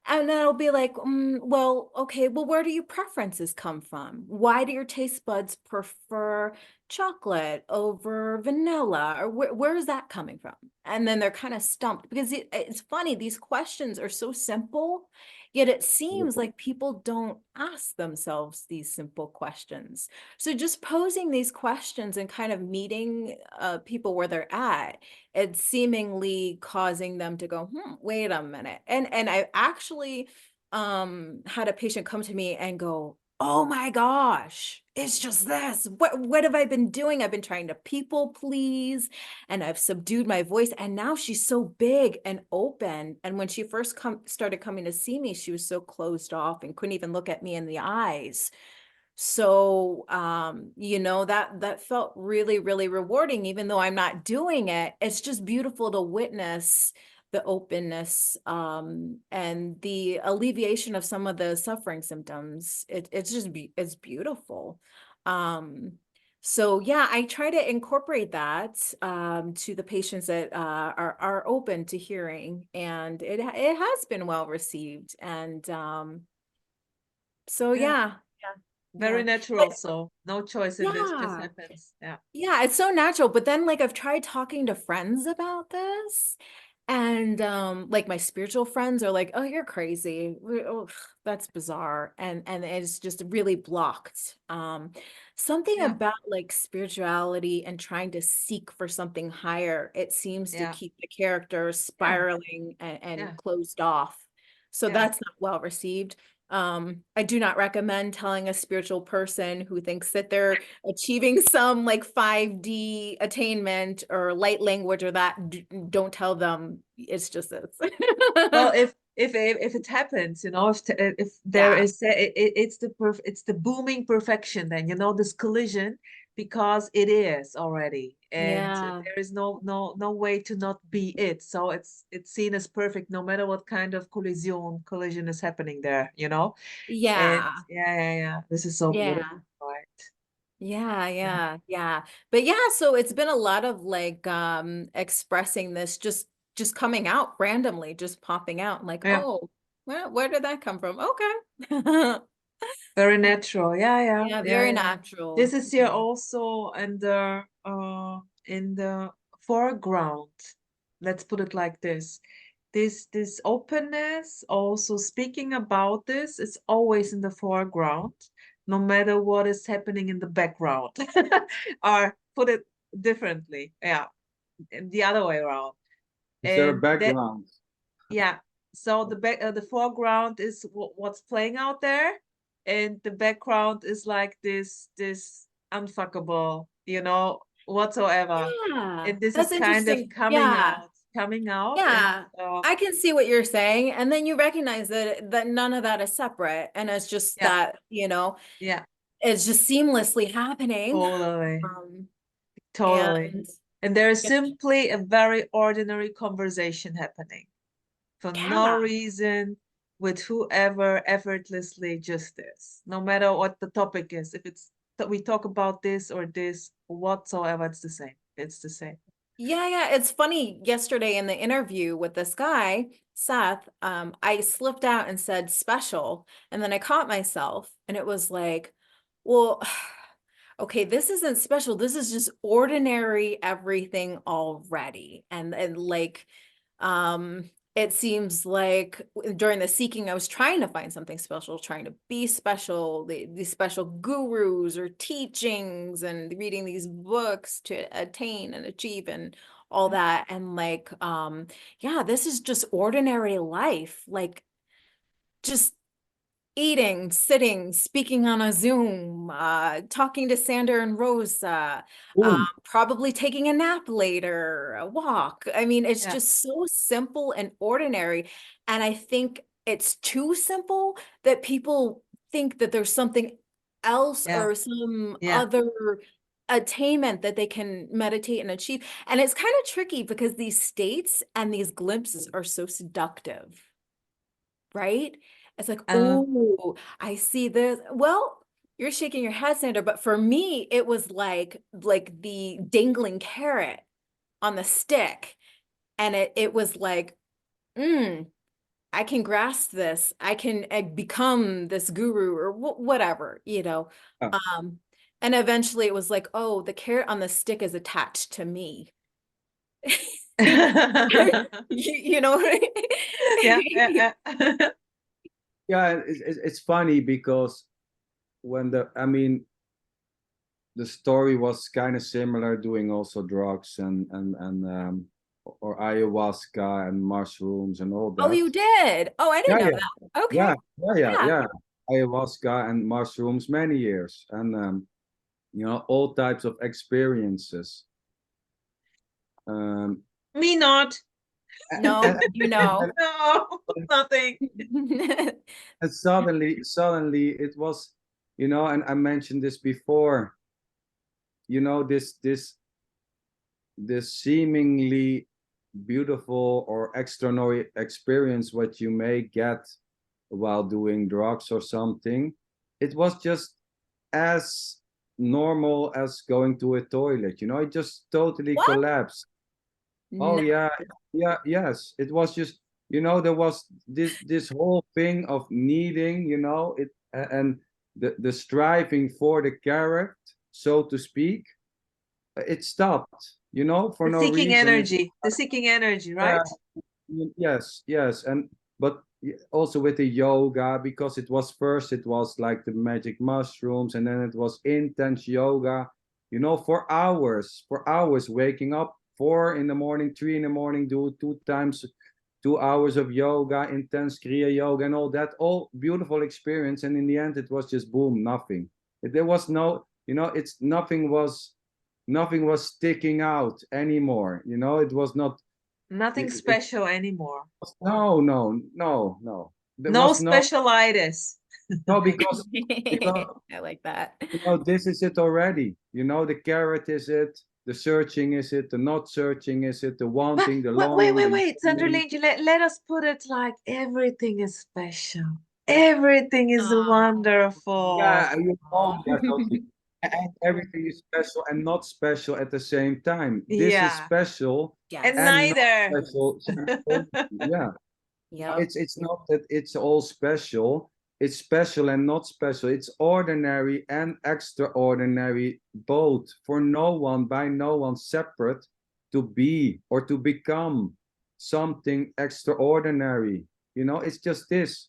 And then it'll be like, well, okay, well, where do your preferences come from? Why do your taste buds prefer chocolate over vanilla? Or where is that coming from? And then they're kind of stumped because it's funny. These questions are so simple, yet it seems like people don't ask themselves these simple questions. So just posing these questions and kind of meeting people where they're at, it's seemingly causing them to go, wait a minute. And I actually had a patient come to me and go, oh my gosh, it's just this. What have I been doing? I've been trying to people please, and I've subdued my voice. And now she's so big and open. And when she first started coming to see me, she was so closed off and couldn't even look at me in the eyes. So, that felt really, really rewarding, even though I'm not doing it. It's just beautiful to witness the openness, and the alleviation of some of the suffering symptoms. It's beautiful. So yeah, I try to incorporate that, to the patients that, are open to hearing, and it has been well received. And, so Yeah. yeah. Very natural. So no choice in this, just Yeah. happens. Yeah. Yeah, it's so natural. But then like I've tried talking to friends about this, and like my spiritual friends are like, oh, you're crazy. Oh, that's bizarre. And it's just really blocked. Something Yeah. about like spirituality and trying to seek for something higher, it seems to Yeah. keep the character spiraling and Yeah. closed off. So Yeah. that's not well received. I do not recommend telling a spiritual person who thinks that they're achieving some like 5D attainment or light language or that, don't tell them it's just this. Well, if it happens, if there Yeah. is it's the booming perfection, then this collision, because it is already, and Yeah. there is no way to not be it. So it's seen as perfect no matter what kind of collision is happening there. And Yeah. yeah, this is so Yeah. beautiful, right? Yeah. But yeah, so it's been a lot of like expressing this, just coming out randomly, just popping out, like, Yeah. oh, Where did that come from? Okay. Very natural. Yeah. Yeah, very natural. This is here also in the foreground. Let's put it like this. This openness, also speaking about this, is always in the foreground, no matter what is happening in the background. Or put it differently, yeah, the other way around. Is there a And that, background? yeah, so the foreground is what's playing out there, and the background is like this unfuckable, whatsoever. Yeah, And this is that's kind of interesting. coming Yeah. out, and Yeah, I can see what you're saying. And then you recognize that none of that is separate. And it's just yeah, that, yeah, it's just seamlessly happening. totally, Um, totally. and And there is yeah, simply a very ordinary conversation happening for no reason, with whoever, effortlessly, just this. No matter what the topic is, if it's that we talk about this or this whatsoever, it's the same. It's the same. yeah. It's funny. Yesterday in the interview with this guy, Seth, I slipped out and said special, and then I caught myself, and it was like, well, okay, this isn't special. This is just ordinary everything already. And like, it seems like during the seeking, I was trying to find something special, trying to be special, these special gurus or teachings, and reading these books to attain and achieve and all that. And like, yeah, this is just ordinary life, like just eating, sitting, speaking on a Zoom, talking to Sander and Rosa, Boom. probably taking a nap later, a walk. I mean, it's Yeah. just so simple and ordinary. And I think it's too simple that people think that there's something else Yeah. or some Yeah. other attainment that they can meditate and achieve. And it's kind of tricky because these states and these glimpses are so seductive, right? It's like, oh, I see this. Well, you're shaking your head, Sandra, but for me, it was like the dangling carrot on the stick. And it was like, I can grasp this. I can become this guru or whatever, Yeah. and eventually it was like, oh, the carrot on the stick is attached to me. You know what I mean? Yeah. Yeah, it's funny because when the story was kind of similar, doing also drugs and or ayahuasca and mushrooms and all Oh, that. you did? Oh, I didn't Yeah, know yeah, that. Okay. yeah. Ayahuasca and mushrooms, many years, and all types of experiences. Um, Me not. No, and, you know. No, nothing. and suddenly it was, and I mentioned this before, this seemingly beautiful or extraordinary experience what you may get while doing drugs or something, it was just as normal as going to a toilet. It just totally What? collapsed. Oh No. yeah, yes. It was just, there was this whole thing of needing, it and the striving for the carrot, so to speak. It stopped, for The no seeking reason. energy. The seeking energy, right? Yes, but also with the yoga, because it was like the magic mushrooms, and then it was intense yoga, for hours, waking up 4 in the morning, 3 in the morning, do 2 hours of yoga, intense Kriya yoga, and all that, all beautiful experience. And in the end, it was just boom, nothing. There was no, it's nothing was sticking out anymore. It was not. Nothing special anymore. No. There No was specialitis. because I like that. this is it already. The carrot is it, the searching is it, the not searching is it, the wanting, the longing. Wait, Sandra Lindsay, let us put it like everything is special. Everything is wonderful. Yeah, totally. And everything is special and not special at the same time. This is Yeah. special Yes. And and not neither. special. Yeah. Yeah. It's not that it's all special. It's special and not special. It's ordinary and extraordinary, both, for no one, by no one, separate, to be or to become something extraordinary. You know, it's just this,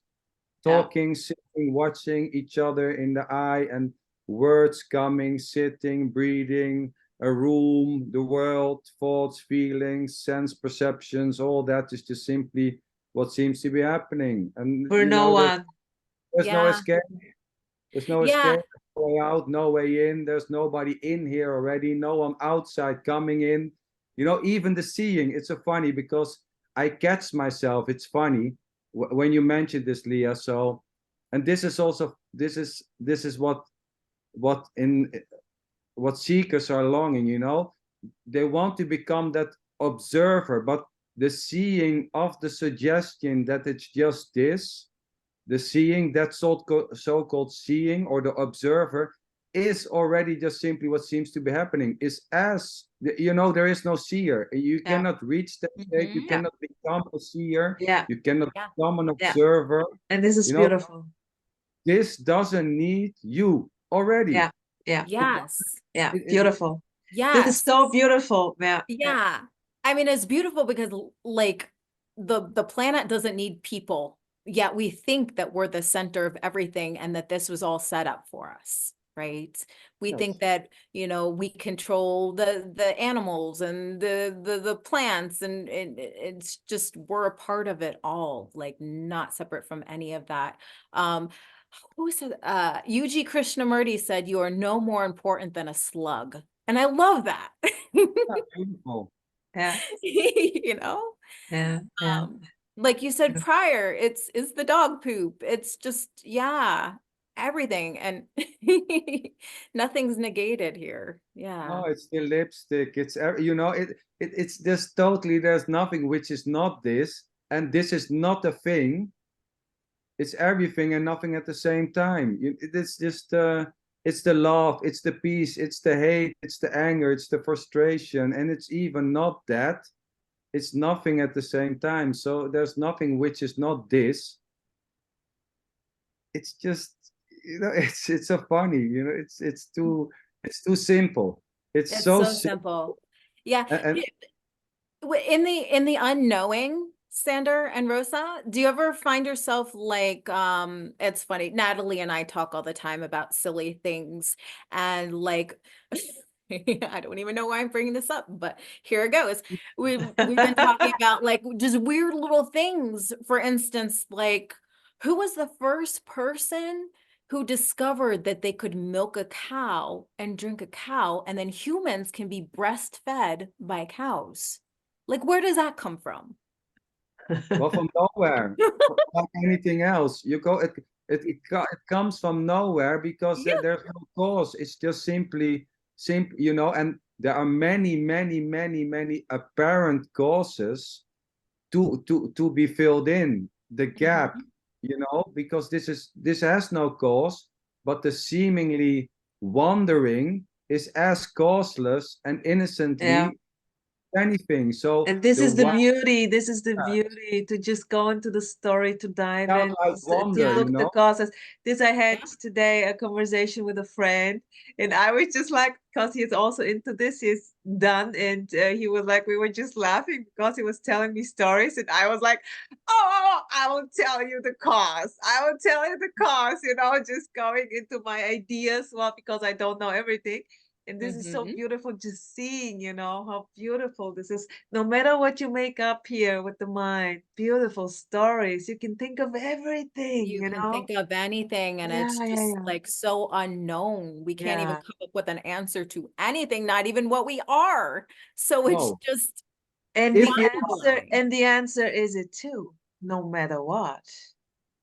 talking, sitting, watching each other in the eye, and words coming, sitting, breathing, a room, the world, thoughts, feelings, sense perceptions, all that is just simply what seems to be happening. And For you no know, one. there's no Yeah. escape. There's no Yeah. escape, no way out, no way in. There's nobody in here already. No one outside coming in. You know, even the seeing, it's so funny because I catch myself. It's funny when you mentioned this, Leah. So, and this is also, this is what in what seekers are longing, you know. They want to become that observer, but the seeing of the suggestion that it's just this, the seeing, that so-called seeing, or the observer, is already just simply what seems to be happening. Is as, you know, there is no seer. You cannot reach that state. You cannot become a seer. Yeah. You cannot Yeah. become an observer. And this is You know, beautiful. this doesn't need you already. Yeah. Yeah. Yes. Yeah. It- Beautiful. This is Yes. so beautiful. Yeah. Yeah. I mean, it's beautiful because like the planet doesn't need people, yet we think that we're the center of everything and that this was all set up for us, right? We Yes. think that, you know, we control the animals and the plants, and it's just, we're a part of it all, like not separate from any of that. Who said, Yuji Krishnamurti said, "You are no more important than a slug." And I love that. Beautiful. Yeah. You know, Yeah. Yeah. like you said Beautiful. prior, it's the dog poop. It's just, yeah, everything, and nothing's negated here. Yeah. No, it's the lipstick. It's you know, it's just totally, there's nothing which is not this, and this is not a thing. It's everything and nothing at the same time. It's just it's the love, it's the peace, it's the hate, it's the anger, it's the frustration, and it's even not that. It's nothing at the same time. So there's nothing which is not this. It's just, you know, it's so funny, you know, it's too simple. It's It's so so simple. simple. Yeah. And In the unknowing, Sander and Rosa, do you ever find yourself like, it's funny, Natalie and I talk all the time about silly things, and like, I don't even know why I'm bringing this up, but here it goes. We've been talking about like just weird little things. For instance, like, who was the first person who discovered that they could milk a cow and drink a cow, and then humans can be breastfed by cows? Like, where does that come from? well, from nowhere, like anything else. You go, it comes from nowhere because Yeah. there's no cause. It's just simply, you know, and there are many, many, many, many apparent causes to be filled in the gap, you know, because this has no cause, but the seemingly wandering is as causeless and innocently Yeah. anything. So And this the is the one, beauty. This is the beauty, to just go into the story, to dive in, childlike to wonder, look you the know. causes. This I had Yeah. today a conversation with a friend, and I was just like, because he's also into this, he's done, and he was like, we were just laughing because he was telling me stories, and I was like, oh, I will tell you the cause. I will tell you the cause, you know, just going into my ideas, well, because I don't know everything. And this is so beautiful, just seeing, you know, how beautiful this is. No matter what you make up here with the mind, beautiful stories. You can think of everything, You you can know? think of anything, and Yeah, it's yeah, just yeah. like so unknown. We can't even Yeah. come up with an answer to anything, not even what we are. So it's No, just And if you the answer is it too, no matter what.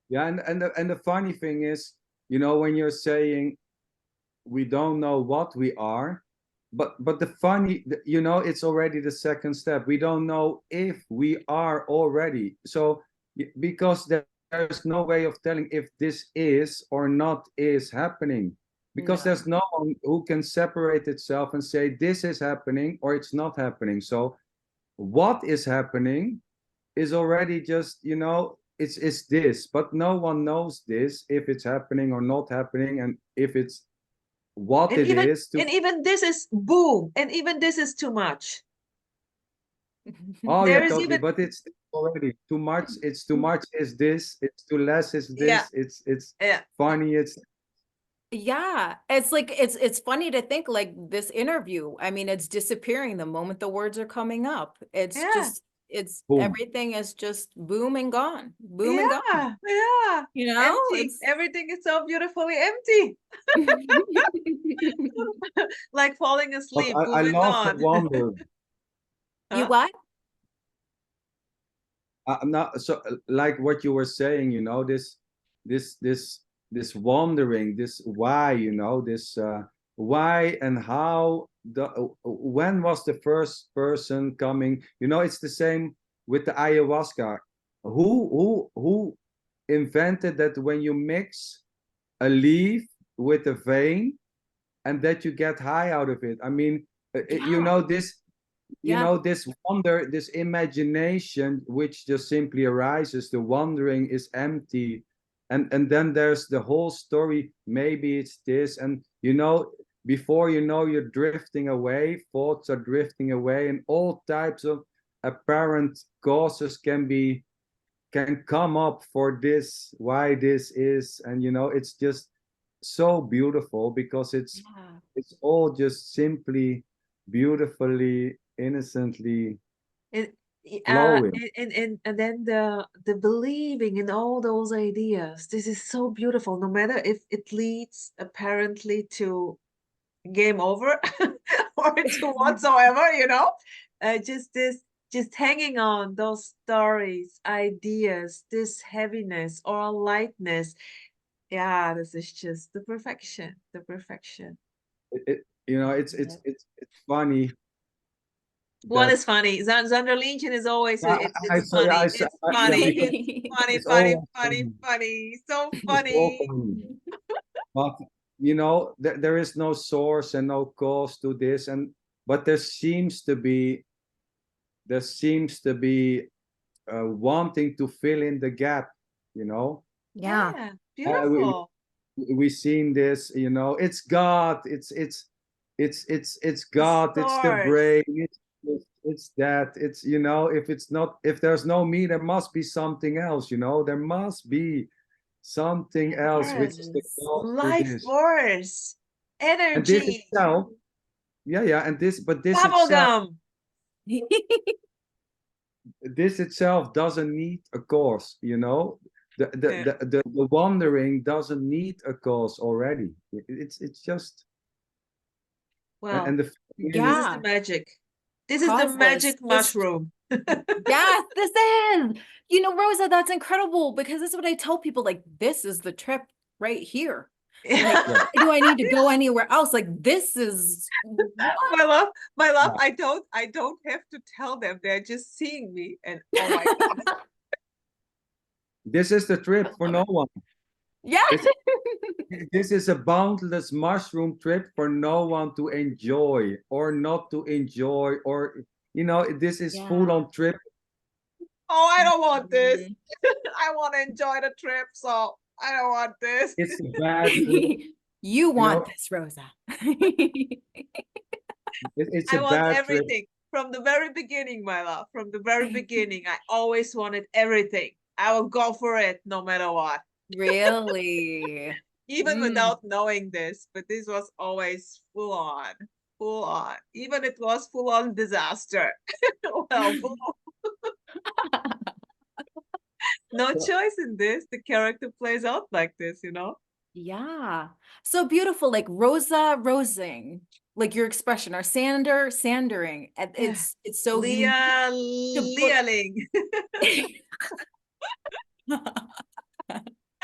yeah, and the funny thing is, you know, when you're saying we don't know what we are, but the funny, you know, it's already the second step. We don't know if we are already. So because there's no way of telling if this is or not is happening, because no. there's no one who can separate itself and say this is happening or it's not happening. So what is happening is already just, you know, it's this, but no one knows this, if it's happening or not happening, and if it's what And it is to. even this is boom, and even this is too much. Oh There yeah, is totally. even But it's already too much. It's too much is this. It's too less is yeah, this. It's yeah, funny. It's Yeah, it's like it's funny to think like this interview. I mean, it's disappearing the moment the words are coming up. It's yeah, just it's boom. everything is just boom and gone, boom and gone. yeah, yeah. You know, Empty. it's Everything is so beautifully empty. Like falling But asleep, I moving love the on. wonder. you Huh? what? I'm not so like what you were saying. You know, this this this wondering, this why. You know, this why and how. When was the first person coming? You know, it's the same with the ayahuasca. Who invented that when you mix a leaf with a vein and that you get high out of it? I mean, you Yeah, know this, you yeah, know, this wonder, this imagination which just simply arises, the wondering is empty, and then there's the whole story, maybe it's this, and you know, before you know, you're drifting away, thoughts are drifting away, and all types of apparent causes can come up for this, why this is, and you know, it's just so beautiful because yeah. it's all just simply beautifully innocently And flowing. and then the believing in all those ideas. This is so beautiful. No matter if it leads apparently to game over or to whatsoever, you know, just this, just hanging on those stories, ideas, this heaviness or lightness. Yeah, this is just the perfection, the perfection. You know, Yeah. it's funny What that is funny? Zanderlinchen is always I, I it's so yeah, funny. It's yeah, funny. because It's funny, it's funny, all funny, funny. funny. So It's all funny. funny. But you know, there is no source and no cause to this, and but there seems to be wanting to fill in the gap, you know. Yeah. Yeah, uh, beautiful. we've seen this, you know, it's God, it's The God, it's the source. brain, it's that, it's, you know, if it's not, if there's no me, there must be something else, you know, there must be something else which is the Yes. cause to Life this. force. And this Energy. itself, yeah, and Bubblegum. this itself doesn't need a cause, you know. Yeah. The wandering doesn't need a cause already. It's just, Well, and the feeling this is is the Yeah. magic. This is the Causeless. magic mushroom. Yes, this is. You know, Rosa, that's incredible because this is what I tell people. Like, this is the trip right here. Like, yeah, why do I need to go anywhere else? Like, this is what? My love, yeah. I don't have to tell them. They're just seeing me and oh my God. This is the I trip for love no it. one. Yeah. This, this is a boundless mushroom trip for no one to enjoy or not to enjoy, or you know, this is full Yeah. on trip. Oh, I don't want this. Mhm. I want to enjoy the trip, so I don't want this. It's a bad trip, You you want know. this, Rosa. It's a I want bad trip. everything from the very beginning, my love. From the very beginning, I always wanted everything. I will go for it no matter what, Really? even Mm. without knowing this. But this was always full on, full on. Even it was full on disaster. Well, no choice in this. The character plays out like this, you know? Yeah. So beautiful, like Rosa rosing, like your expression, or sandering. And Yeah. it's so unique Leah to put. Leahling.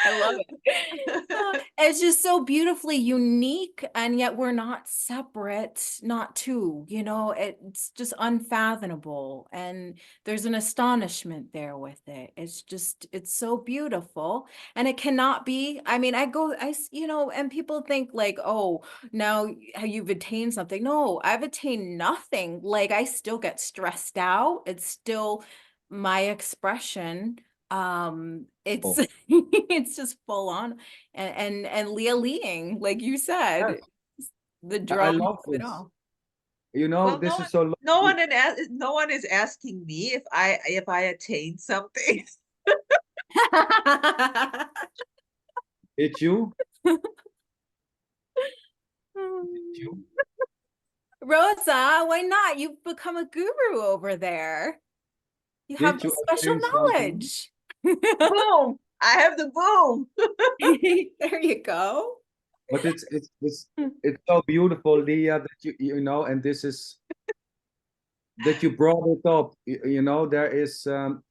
I love it. It's just so beautifully unique, and yet we're not separate, not two, you know, it's just unfathomable. And there's an astonishment there with it. It's just, it's so beautiful. And it cannot be, I mean, you know, and people think like, oh, now you've attained something. No, I've attained nothing. Like, I still get stressed out. It's still my expression. It's Oh, it's just full on, and Leah Leeing, like you said, yes, the I drum love of it this. all. You know, Well, this is so lovely. no one is asking me if I attain something. Did you? Did you? Rosa, why not? You've become a guru over there. You have Did the you special attain something? knowledge. Boom! I have the boom. There you go. But it's so beautiful, Leah, that you know, and this is that you brought it up. You know, there is for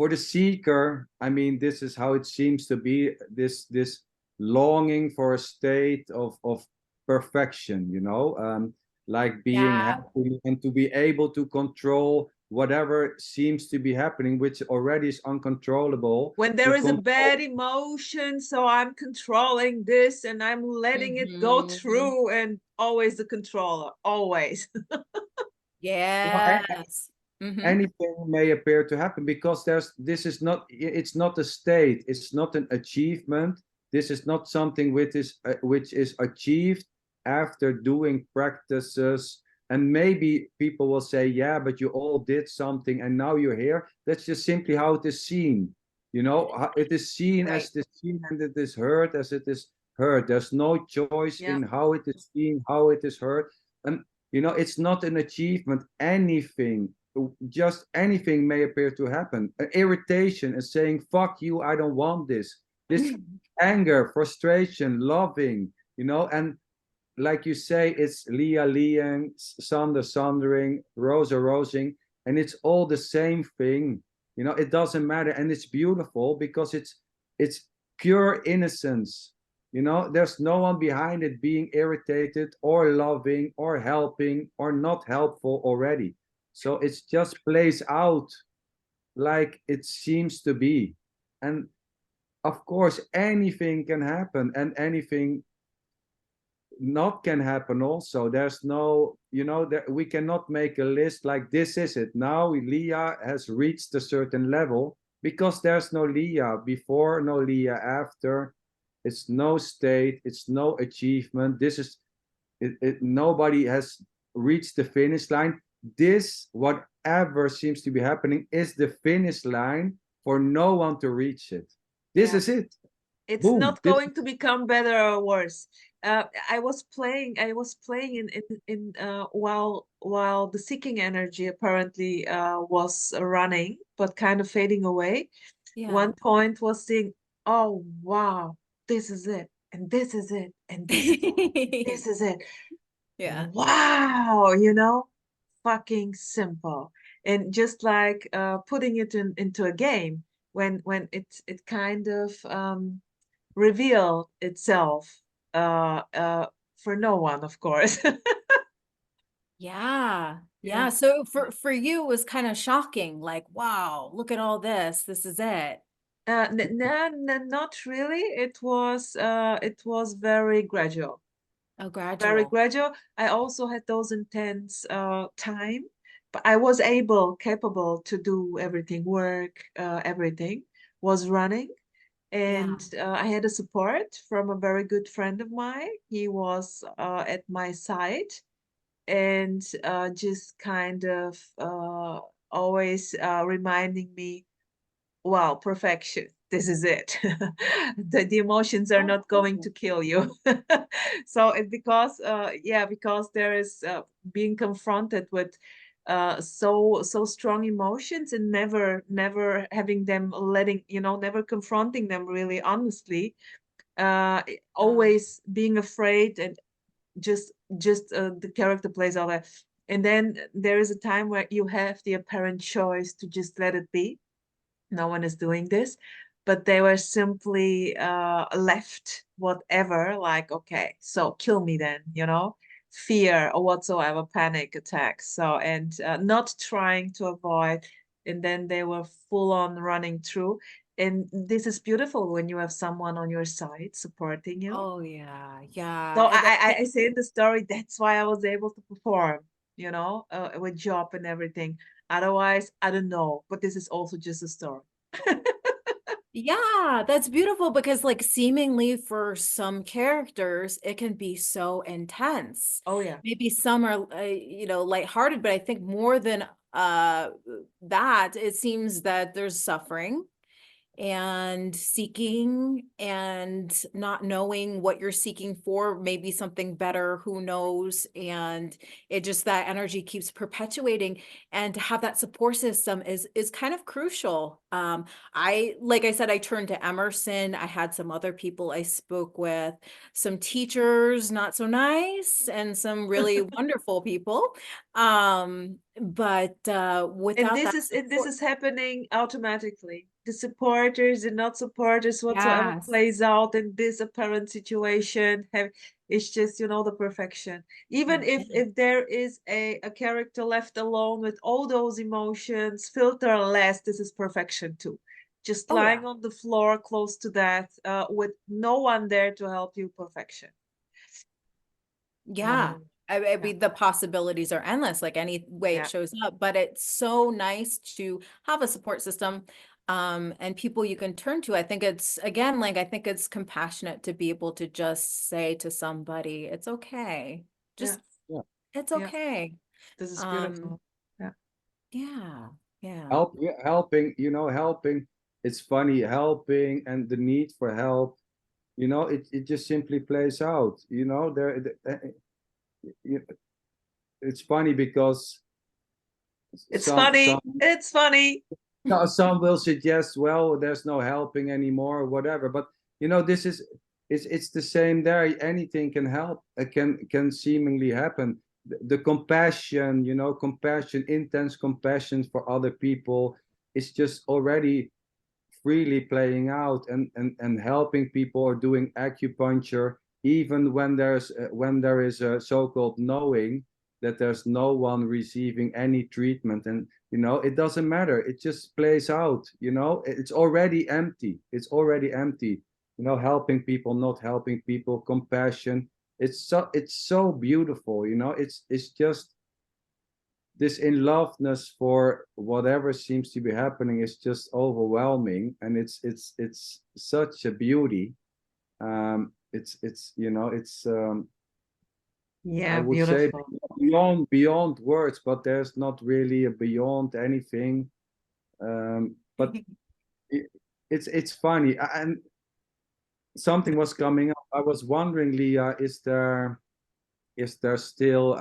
the seeker, I mean, this is how it seems to be, this longing for a state of perfection, you know, like being Yeah. happy and to be able to control whatever seems to be happening, which already is uncontrollable, When there to is a control. bad emotion, so I'm controlling this and I'm letting it go Mhm. through, and always the controller, always. You know, Yes. Hmm. anything may appear to happen because this is not, it's not a state, it's not an achievement, this is not something which is achieved after doing practices. And maybe people will say, yeah, but you all did something and now you're here. That's just simply how it is seen, you know. It is seen Right. as it is seen, and it is heard as it is heard. There's no choice Yeah. in how it is seen, how it is heard. And you know, it's not an achievement. Anything, just anything may appear to happen. An irritation is saying, fuck you, I don't want this. This anger, frustration, loving, you know, and like you say, it's Leah Leeing, Sander Sandering, Rosa Rosing, and it's all the same thing. You know, it doesn't matter, and it's beautiful because it's pure innocence. You know, there's no one behind it being irritated or loving or helping or not helpful already. So it just plays out like it seems to be. And of course, anything can happen and anything not can happen also. There's no, you know, that we cannot make a list like this is it. Now Leah has reached a certain level because there's no Leah before, no Leah after. It's no state, it's no achievement. This is nobody has reached the finish line. This, whatever seems to be happening, is the finish line for no one to reach it. This Yeah. is it. It's Boom. not going to become better or worse. I was playing while the seeking energy apparently was running, but kind of fading away. Yeah. One point was saying, oh wow, this is it, and this is it, and this is it, and this is it. Yeah. Wow, you know, fucking simple. And just like putting it into a game, when it kind of reveal itself for no one, of course. Yeah. Yeah. Yeah. So for you it was kind of shocking, like, wow, look at all this. This is it. Not really. It was very gradual. Oh, Very gradual. gradual. I also had those intense time, but I was capable to do everything, work, everything was running. Yeah. And I had a support from a very good friend of mine. He was at my side, and just kind of always reminding me, wow, perfection. This is it. The emotions are Oh, not going cool. to kill you. So it because yeah, because there is being confronted with so strong emotions, and never having them letting, you know, never confronting them really honestly, Yeah. always being afraid, and just the character plays all that. And then there is a time where you have the apparent choice to just let it be. No one is doing this, but they were simply left whatever, like, okay, so kill me then, you know, fear or whatsoever, panic attacks. So, and not trying to avoid, and then they were full on running through. And this is beautiful when you have someone on your side supporting you. Oh, yeah. Yeah. So And I say in the story, that's why I was able to perform, you know, with job and everything. Otherwise, I don't know. But this is also just a story. Yeah, that's beautiful because like seemingly for some characters, it can be so intense. Oh yeah. Maybe some are, you know, lighthearted, but I think more than that, it seems that there's suffering and seeking and not knowing what you're seeking for, maybe something better, who knows? And it just, that energy keeps perpetuating, and to have that support system is kind of crucial. Like I said, I turned to Emerson. I had some other people I spoke with, some teachers, not so nice, and some really wonderful people. But without that And this support, is happening automatically. The supporters and not supporters whatsoever yes. plays out in this apparent situation have, it's just, you know, the perfection. Even if there is a character left alone with all those emotions, filterless, this is perfection too. Just Oh yeah. lying on the floor close to that, with no one there to help you, perfection. Yeah. I Yeah. mean, the possibilities are endless, like any way Yeah. it shows up, but it's so nice to have a support system, and people you can turn to. I think it's, again, like, I think it's compassionate to be able to just say to somebody, it's okay. Yeah. Just, Yeah. it's Yeah. okay. This is Um, beautiful. Yeah. yeah, yeah. Helping, you know, helping. It's funny, helping and the need for help. You know, it just simply plays out. You know, it's funny because It's some funny. some It's funny. no, some will suggest, well, there's no helping anymore or whatever. But you know, this is it's the same there. Anything can help. It can seemingly happen. The compassion, you know, compassion, intense compassion for other people is just already freely playing out, and helping people, or doing acupuncture, even when there is a so-called knowing that there's no one receiving any treatment. And you know, it doesn't matter, it just plays out. You know, it's already empty, it's already empty. You know, helping people, not helping people, compassion, it's so beautiful. You know, it's just this in loveness for whatever seems to be happening is just overwhelming, and it's such a beauty. It's you know, it's I Yeah, would say beautiful. beyond words, but there's not really a beyond anything. But it, it's funny, and something was coming up. I was wondering, Leah, is there still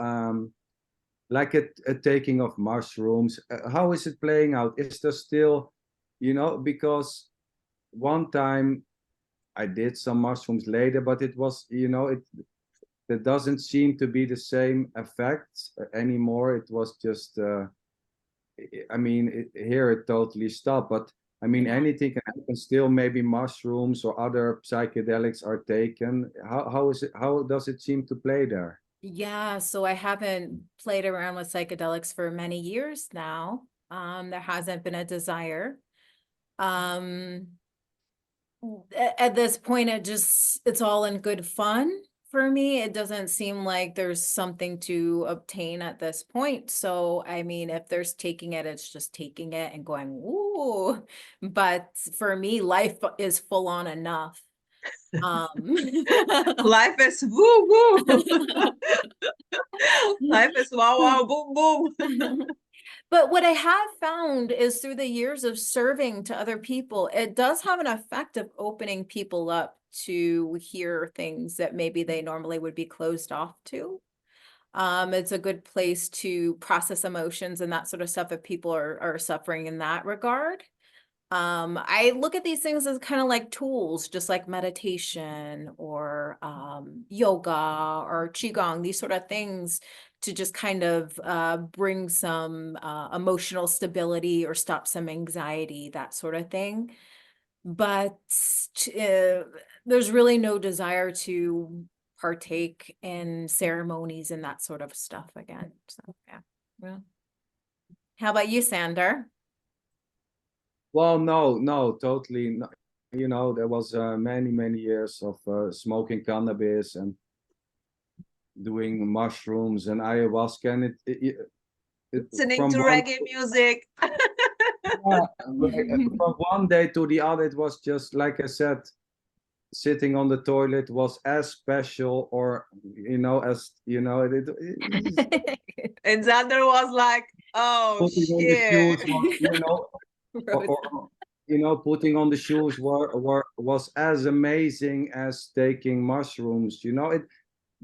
like a taking of mushrooms? How is it playing out? Is there still, you know, because one time I did some mushrooms later, but it was, you know, it doesn't seem to be the same effect anymore. It was just, I mean, here it totally stopped. But I mean, Yeah. anything can happen still. Maybe mushrooms or other psychedelics are taken. How is it? How does it seem to play there? Yeah, so I haven't played around with psychedelics for many years now. There hasn't been a desire. Um, at this point, it's all in good fun for me. It doesn't seem like there's something to obtain at this point. So, I mean, if there's taking it, it's just taking it and going, ooh. But for me, life is full on enough. Life is woo woo. Life is wow wow boom boom. But what I have found is through the years of serving to other people, it does have an effect of opening people up to hear things that maybe they normally would be closed off to. It's a good place to process emotions and that sort of stuff if people are suffering in that regard. I look at these things as kind of like tools, just like meditation or yoga or qigong, these sort of things to just kind of bring some emotional stability or stop some anxiety, that sort of thing. But uh, there's really no desire to partake in ceremonies and that sort of stuff again. So yeah. Well, how about you, Sander? Well, no, totally. You know, there was many years of smoking cannabis and doing mushrooms and ayahuasca, and Listening from to one reggae music. from one day to the other, it was just like I said, sitting on the toilet was as special, or as And Xander was like, oh putting on the shit. shoes, or putting on the shoes was as amazing as taking mushrooms.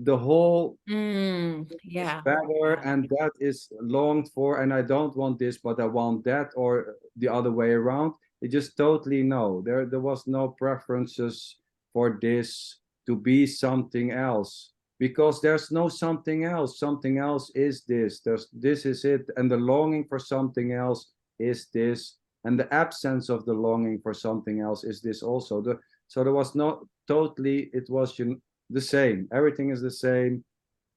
The whole is Yeah. better, Yeah. and that is longed for, and I don't want this, but I want that, or the other way around. It just totally no. There was no preferences for this to be something else, because there's no something else. Something else is this. This is it, and the longing for something else is this, and the absence of the longing for something else is this also. So there was no totally. It was the same. Everything is the same.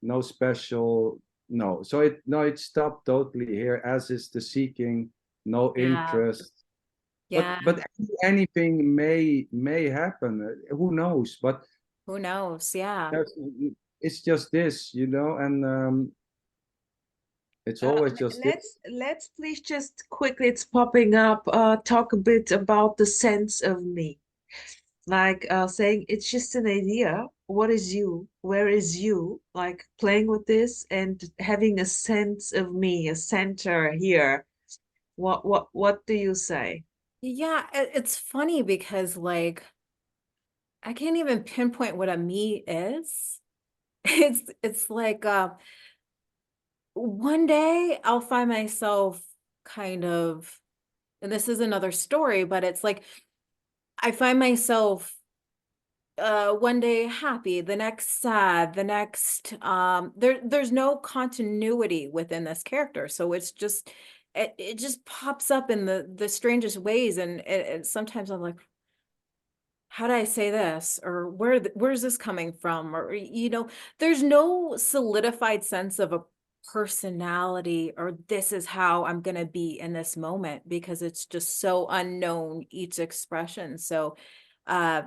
No special. No. So it stopped totally here, as is the seeking. No Yeah. interest. Yeah. But anything may happen. Who knows? But Who knows? Yeah. it's just this, and it's always just this. Let's please just quickly, it's popping up, talk a bit about the sense of me. Like saying it's just an idea. What is you? Where is you? Like playing with this and having a sense of me, a center here. What do you say? Yeah, it's funny because like I can't even pinpoint what a me is. It's like one day I'll find myself kind of, and this is another story, but it's like I find myself one day happy, the next sad, the next there's no continuity within this character. So it's just it just pops up in the strangest ways, and sometimes I'm like, how do I say this? Or where's this coming from? Or, there's no solidified sense of a personality, or this is how I'm going to be in this moment, because it's just so unknown, each expression. So,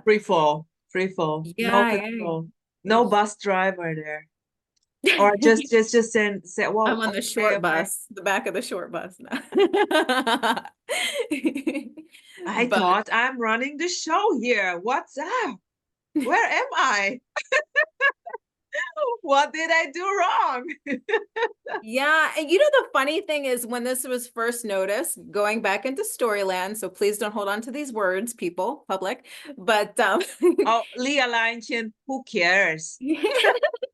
Free fall, free fall, no yeah, control, no yeah. bus driver there. Or just say, I'm well, on the okay, short okay. bus, the back of the short bus now. I But thought I'm running the show here. What's up? Where am I? What did I do wrong? yeah, and the funny thing is, when this was first noticed, going back into Storyland, so please don't hold on to these words, people, public, but Oh, Leah Leinchen, who cares?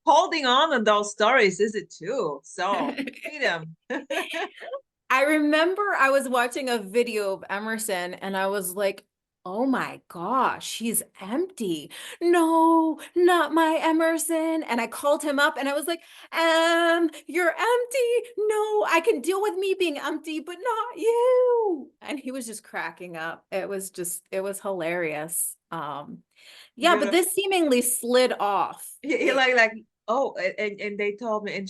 Holding on those stories is it too? So freedom. I remember I was watching a video of Emerson and I was like, oh my gosh, he's empty. No, not my Emerson. And I called him up and I was like, you're empty. No, I can deal with me being empty, but not you. And he was just cracking up. It was hilarious. Yeah, but Good. this seemingly slid off. He like, oh, and they told me, and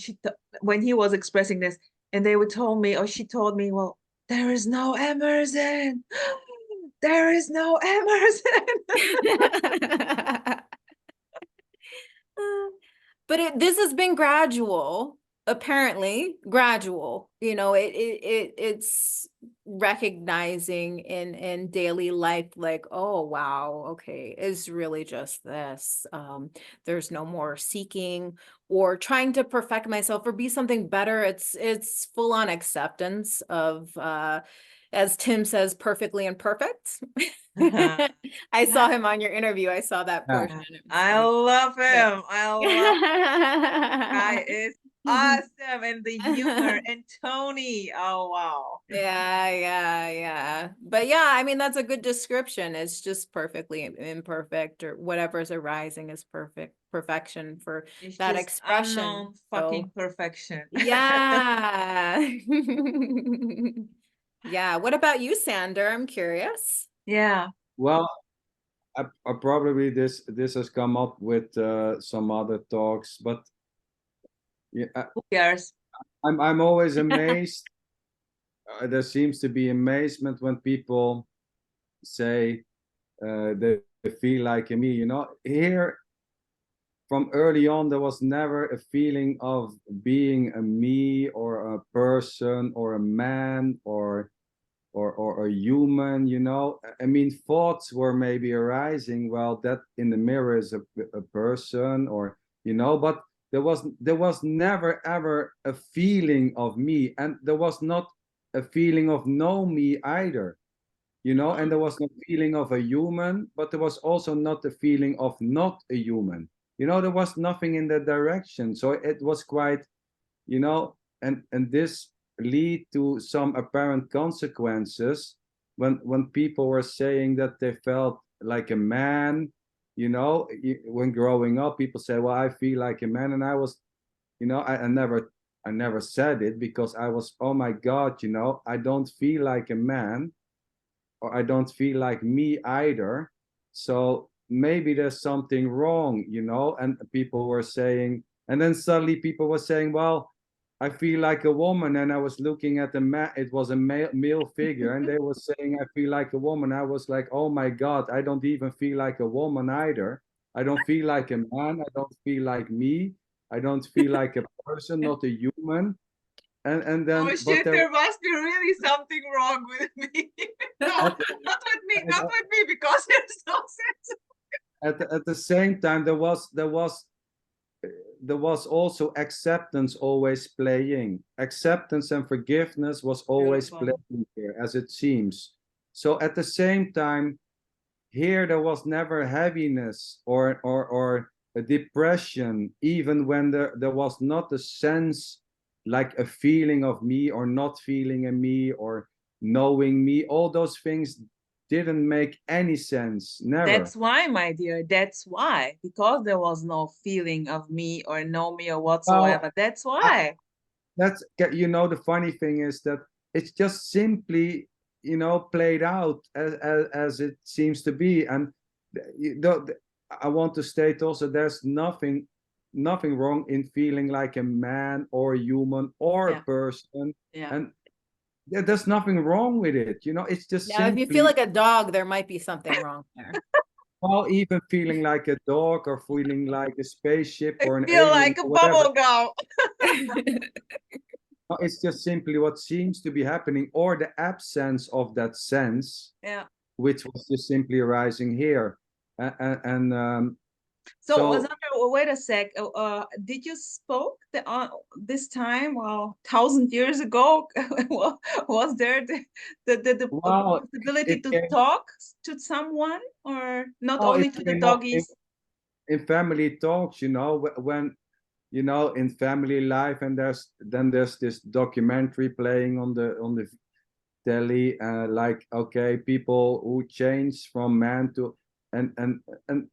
when he was expressing this, and they would told me, or she told me, well, there is no Emerson. There is no Emerson. But this has been gradual, apparently gradual. It's recognizing in daily life, like, oh wow, okay, it's really just this. There's no more seeking or trying to perfect myself or be something better. It's full on acceptance of as Tim says, perfectly imperfect. I saw him on your interview. I saw that portion. It was I funny. love him. I love guy Yeah. is awesome, and the humor and Tony. Oh wow. Yeah. But yeah, I mean, that's a good description. It's just perfectly imperfect, or whatever's arising is perfection for It's that just expression. unknown So fucking perfection. yeah. Yeah. What about you, Sander? I'm curious. Yeah. Well, I probably this has come up with some other talks, but yeah, Who cares? I'm always amazed. There seems to be amazement when people say they feel like me. Here, from early on, there was never a feeling of being a me or a person or a man or a human, you know. I mean, thoughts were maybe arising, well, that in the mirror is a person, or, you know, but there was never ever a feeling of me, and there was not a feeling of no me either, you know. And there was no feeling of a human, but there was also not the feeling of not a human, you know. There was nothing in that direction, so it was quite, you know. And this lead to some apparent consequences when people were saying that they felt like a man, you know. When growing up, people say, well, I feel like a man, and I was, you know, I never said it, because I was, oh my God, you know, I don't feel like a man, or I don't feel like me either, so maybe there's something wrong, you know. And people were saying, and then suddenly people were saying, well, I feel like a woman, and I was looking at the it was a male figure, and they were saying I feel like a woman. I was like, oh my God, I don't even feel like a woman either. I don't feel like a man. I don't feel like me. I don't feel like a person, not a human. And then, Oh but shit, there must be really something wrong with me. No, not with me, not with me, because there's no sense. at the same time, there was also acceptance always playing. Acceptance and forgiveness was always Beautiful. playing here, as it seems. So at the same time, here there was never heaviness or a depression, even when there was not a sense, like a feeling of me or not feeling a me or knowing me. All those things didn't make any sense, never. That's why, my dear, that's why. Because there was no feeling of me or no me or whatsoever. Well, That's why. that's, you know, the funny thing is that it's just simply, you know, played out as it seems to be. And I want to state also, there's nothing wrong in feeling like a man or a human or Yeah. a person. Yeah. And there's nothing wrong with it, you know. It's just Now, if you feel like a dog, there might be something wrong there. well, even feeling like a dog or feeling like a spaceship I or an feel alien like a or whatever. bubble gum. It's just simply what seems to be happening, or the absence of that sense, Yeah. which was just simply arising here. So, So- Sandra, wait a sec. Did you spoke this time, well, 1,000 years ago? Was there the Well, possibility it to came- talk to someone, or not Oh, only it to the came up doggies? in family talks, you know, when, you know, in family life, and there's this documentary playing on the telly, like, okay, people who change from man to, and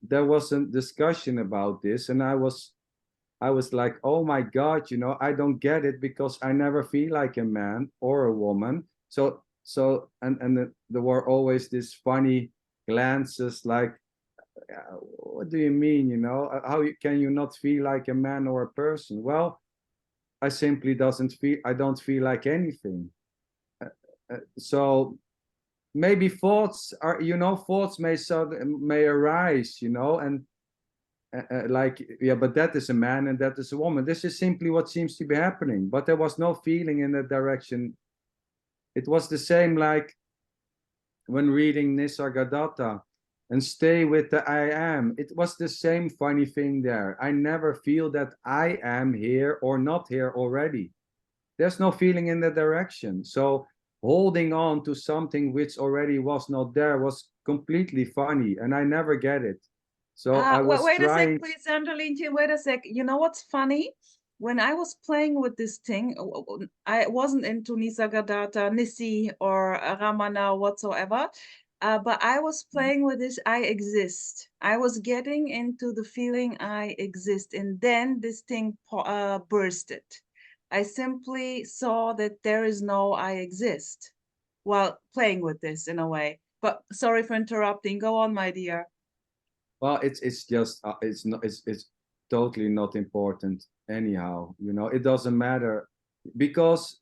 there was a discussion about this, and I was like, oh my God, you know, I don't get it, because I never feel like a man or a woman. And there were always these funny glances, like, what do you mean, you know? How can you not feel like a man or a person? Well, I simply I don't feel like anything. So maybe thoughts are, you know, thoughts may arise, you know, and like, yeah, but that is a man and that is a woman. This is simply what seems to be happening, but there was no feeling in that direction. It was the same like when reading Nisargadatta and stay with the I am. It was the same funny thing there. I never feel that I am here or not here already. There's no feeling in that direction. So holding on to something which already was not there was completely funny, and I never get it. So I was wait a trying. sec, please, Sandra Lintje, wait a sec. You know what's funny? When I was playing with this thing, I wasn't into Nisargadatta, Nissi, or Ramana whatsoever. But I was playing with this, I exist. I was getting into the feeling I exist. And then this thing bursted. I simply saw that there is no I exist while playing with this in a way. But sorry for interrupting. Go on, my dear. Well, it's just it's totally not important anyhow. You know, it doesn't matter, because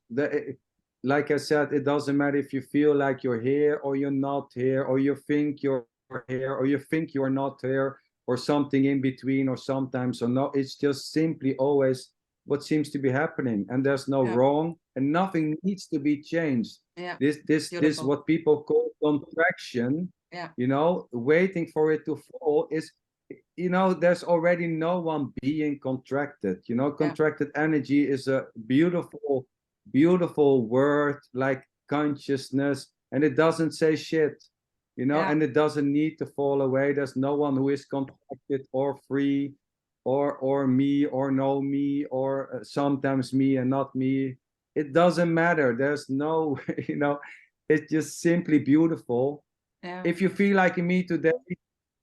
like I said, it doesn't matter if you feel like you're here or you're not here, or you think you're here or you think you're not here. or something in between, or sometimes or no. It's just simply always what seems to be happening, and there's no wrong, and nothing needs to be changed. Yeah. This what people call contraction. Yeah. You know, waiting for it to fall is, you know, there's already no one being contracted. You know, contracted energy is a beautiful, beautiful word, like consciousness, and it doesn't say shit, you know, and it doesn't need to fall away. There's no one who is contracted or free, or me or no me, or sometimes me and not me. It doesn't matter. There's no, you know, it's just simply beautiful. If you feel like me today,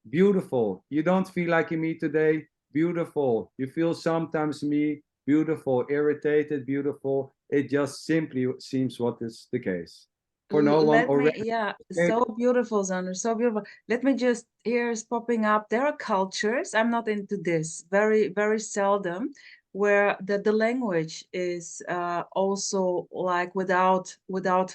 beautiful. You don't feel like me today, beautiful. You feel sometimes me, beautiful, irritated, beautiful. It just simply seems what is the case. For no one already. So beautiful, Xander, so beautiful. Let me just, here is popping up. There are cultures, I'm not into this, very, very seldom, where the language is also like without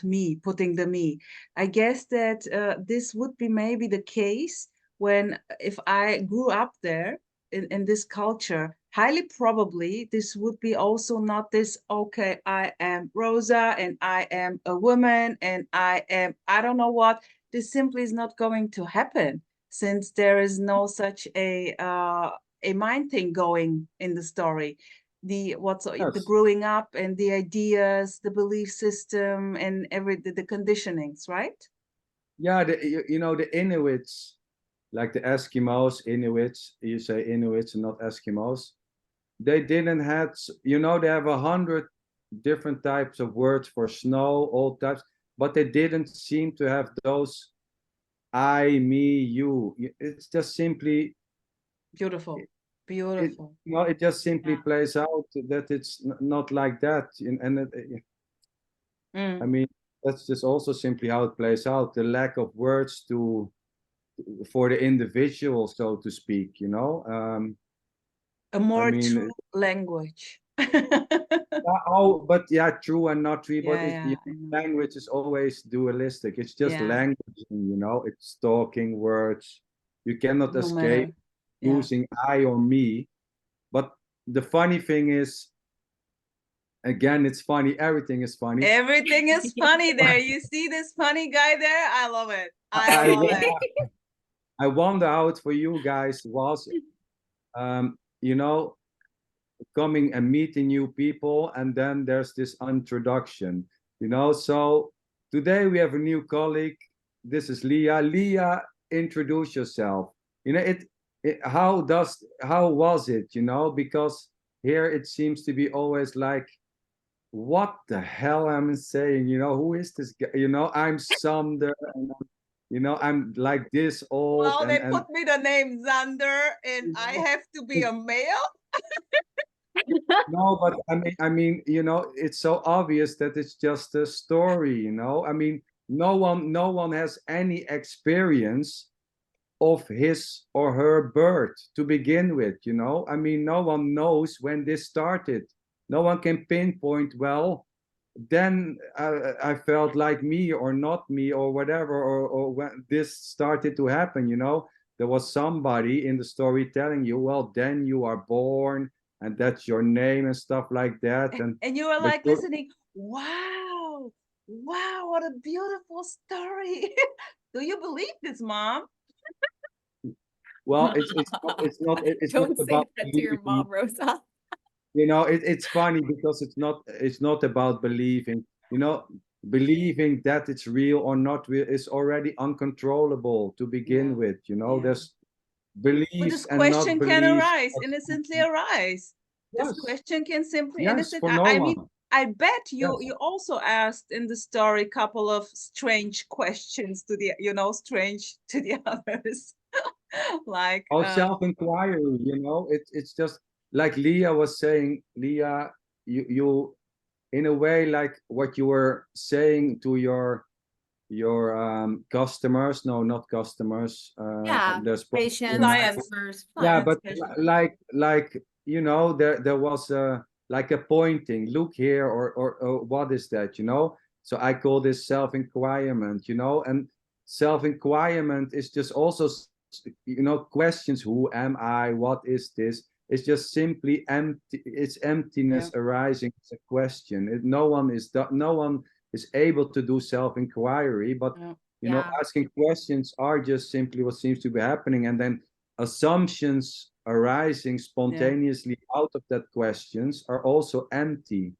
me, putting the me. I guess that this would be maybe the case when, if I grew up there in this culture, highly probably this would be also not this, okay, I am Rosa and I am a woman and I am, I don't know what. This simply is not going to happen, since there is no such a mind thing going in the story. The growing up and the ideas, the belief system, and the conditionings, right? Yeah, you know, the Inuits, like the Eskimos, Inuits, you say Inuits and not Eskimos. They didn't have, you know, they have 100 different types of words for snow, all types, but they didn't seem to have those I, me, you. It's just simply beautiful. Beautiful. You know, it just simply plays out that it's not like that. And I mean, that's just also simply how it plays out. The lack of words for the individual, so to speak, you know. A more true language. Oh, but yeah, true and not true. But language is always dualistic. It's just language, you know. It's talking words. You cannot escape using I or me. But the funny thing is, again, it's funny. Everything is funny. Everything is funny there. You see this funny guy there? I love it. I love it. I wonder how it for you guys was, you know, coming and meeting new people, and then there's this introduction, you know. So today we have a new colleague. This is Leah. Leah, introduce yourself. You know, how was it, you know, because here it seems to be always like, what the hell am I saying, you know, who is this guy, you know, I'm Sander, and you know, I'm like this old. Well, they put me the name Xander, and I have to be a male. No, but I mean, you know, it's so obvious that it's just a story, you know. I mean, no one has any experience of his or her birth to begin with, you know. I mean, no one knows when this started. No one can pinpoint, well, then I felt like me or not me or whatever, or when this started to happen, you know. There was somebody in the story telling you, well, then you are born, and that's your name and stuff like that. And you were like listening, wow, what a beautiful story. Do you believe this, Mom? Well, it's not Don't say about that to your mom, Rosa. You know, it's funny because it's not about believing, you know. Believing that it's real or not real is already uncontrollable to begin with, you know. There's beliefs, but this and not question can beliefs. arise, innocently arise. Yes. This question can simply Yes, for no I one. mean, I bet you also asked in the story a couple of strange questions to the, you know, strange to the others. Like self-inquiry, you know. It's just like Leah was saying. Leah, you in a way, like what you were saying to your customers, no, not customers, there's patients, customers, yeah, but like you know, there was like a pointing, look here, or what is that, you know. So I call this self-inquirement, you know. And self-inquirement is just also you know, questions, who am I, what is this, it's just simply empty. It's emptiness arising as a question. No one is able to do self-inquiry, but you know, asking questions are just simply what seems to be happening, and then assumptions arising spontaneously out of that questions are also empty,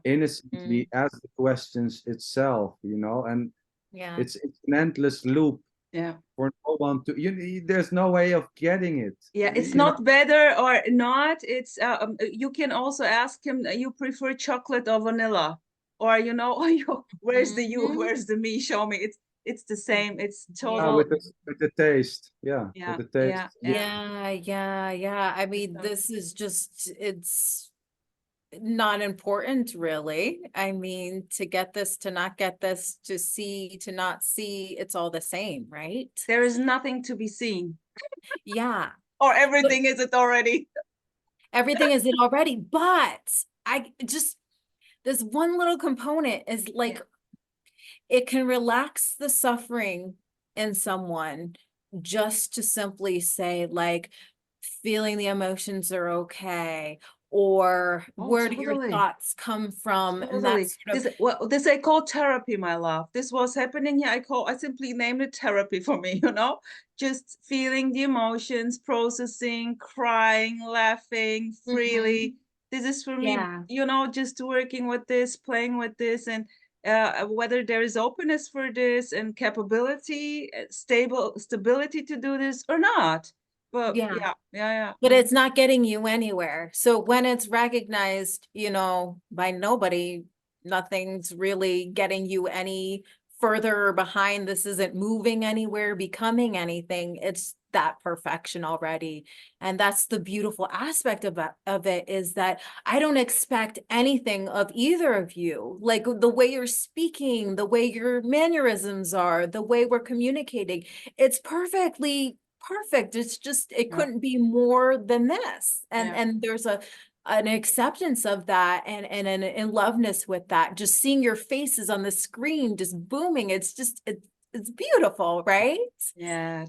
innocently as the questions itself, you know. And it's an endless loop for no one to, there's no way of getting it. It's not better or not. It's you can also ask him, you prefer chocolate or vanilla, or you know, where's the you, where's the me, show me. It's the same. It's total with the taste. With the taste. I mean, this is just, it's not important really. I mean, to get this, to not get this, to see, to not see, it's all the same, right? There is nothing to be seen. Or everything is it already. Everything is it already, but I just, this one little component is like, it can relax the suffering in someone just to simply say, like, feeling the emotions are okay, or where do your thoughts come from? And that's this I call therapy, my love. This was happening here. I simply named it therapy for me, you know, just feeling the emotions, processing, crying, laughing freely. This is for me, you know, just working with this, playing with this, and whether there is openness for this and capability, stability to do this or not. But but it's not getting you anywhere. So when it's recognized, you know, by nobody, nothing's really getting you any further behind. This isn't moving anywhere, becoming anything. It's that perfection already. And that's the beautiful aspect of it, is that I don't expect anything of either of you. Like the way you're speaking, the way your mannerisms are, the way we're communicating, it's perfectly perfect. It's just, it couldn't be more than this. And there's an acceptance of that, and an in loveness with that. Just seeing your faces on the screen just booming, it's just, it's beautiful, right?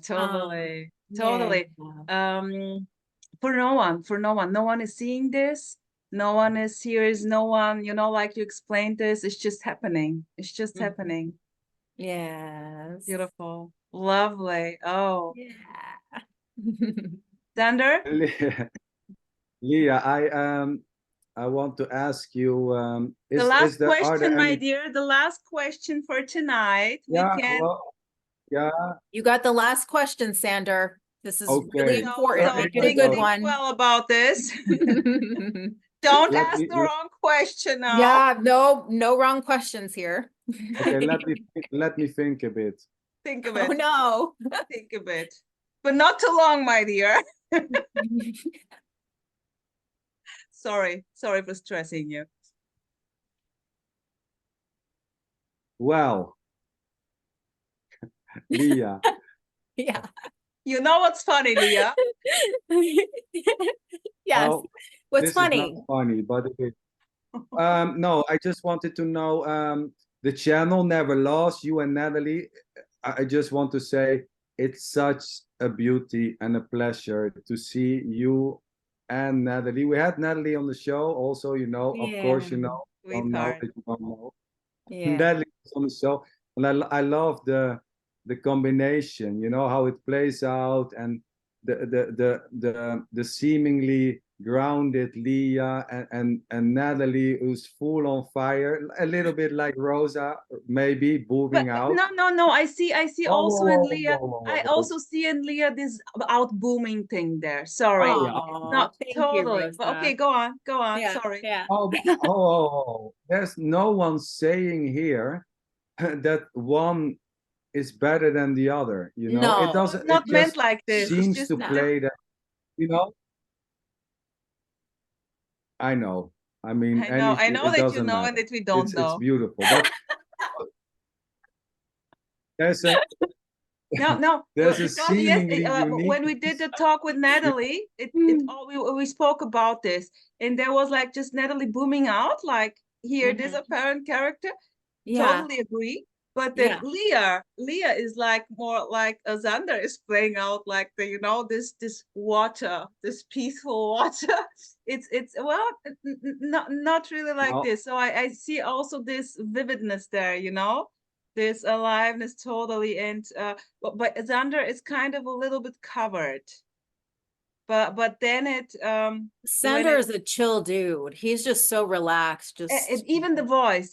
Totally. For no one is seeing this, no one is here, is no one, you know, like you explained this, it's just happening. It's just happening. Yes. Beautiful. Lovely. Sander? Leah, I want to ask you, the last question, my dear, the last question for tonight. You got the last question, Sander. This is really important. So Make it a good one. Well about this. Don't ask the wrong question now. Yeah, no wrong questions here. Okay, let me think a bit. Think of it. Oh no. Think of it. But not too long, my dear. Sorry for stressing you. Well, Leah. You know what's funny, Leah? Yes. Well, what's funny? Is not funny, but it is. No, I just wanted to know, the channel never lost, you and Natalie. I just want to say it's such a beauty and a pleasure to see you and Natalie. We had Natalie on the show also, you know, of course, you know, don't know that you don't know. Natalie was on the show, and I love the combination, you know, how it plays out, and the seemingly grounded Leah and Natalie, who's full on fire, a little bit like Rosa, maybe booming out. No. I see also in Leah. I also see in Leah this out booming thing there. Sorry. Not totally. Okay, go on. Sorry. There's no one saying here that one is better than the other, you know. No, it doesn't, it's not meant like this. Seems just to play that, you know. I know. I mean, I know that you know and that we don't know. It's beautiful, but there's a there's a seemingly unique. When we did the talk with Natalie, we spoke about this, and there was like just Natalie booming out, like here, this apparent character. Totally agree. But then Yeah. Leah is like more like Xander is playing out like the, you know, this water, this peaceful water. It's well, not really like No, this. So I see also this vividness there, you know, this aliveness totally. And but Xander is kind of a little bit covered. But then it when Sander it is a chill dude. He's just so relaxed. Just even the voice,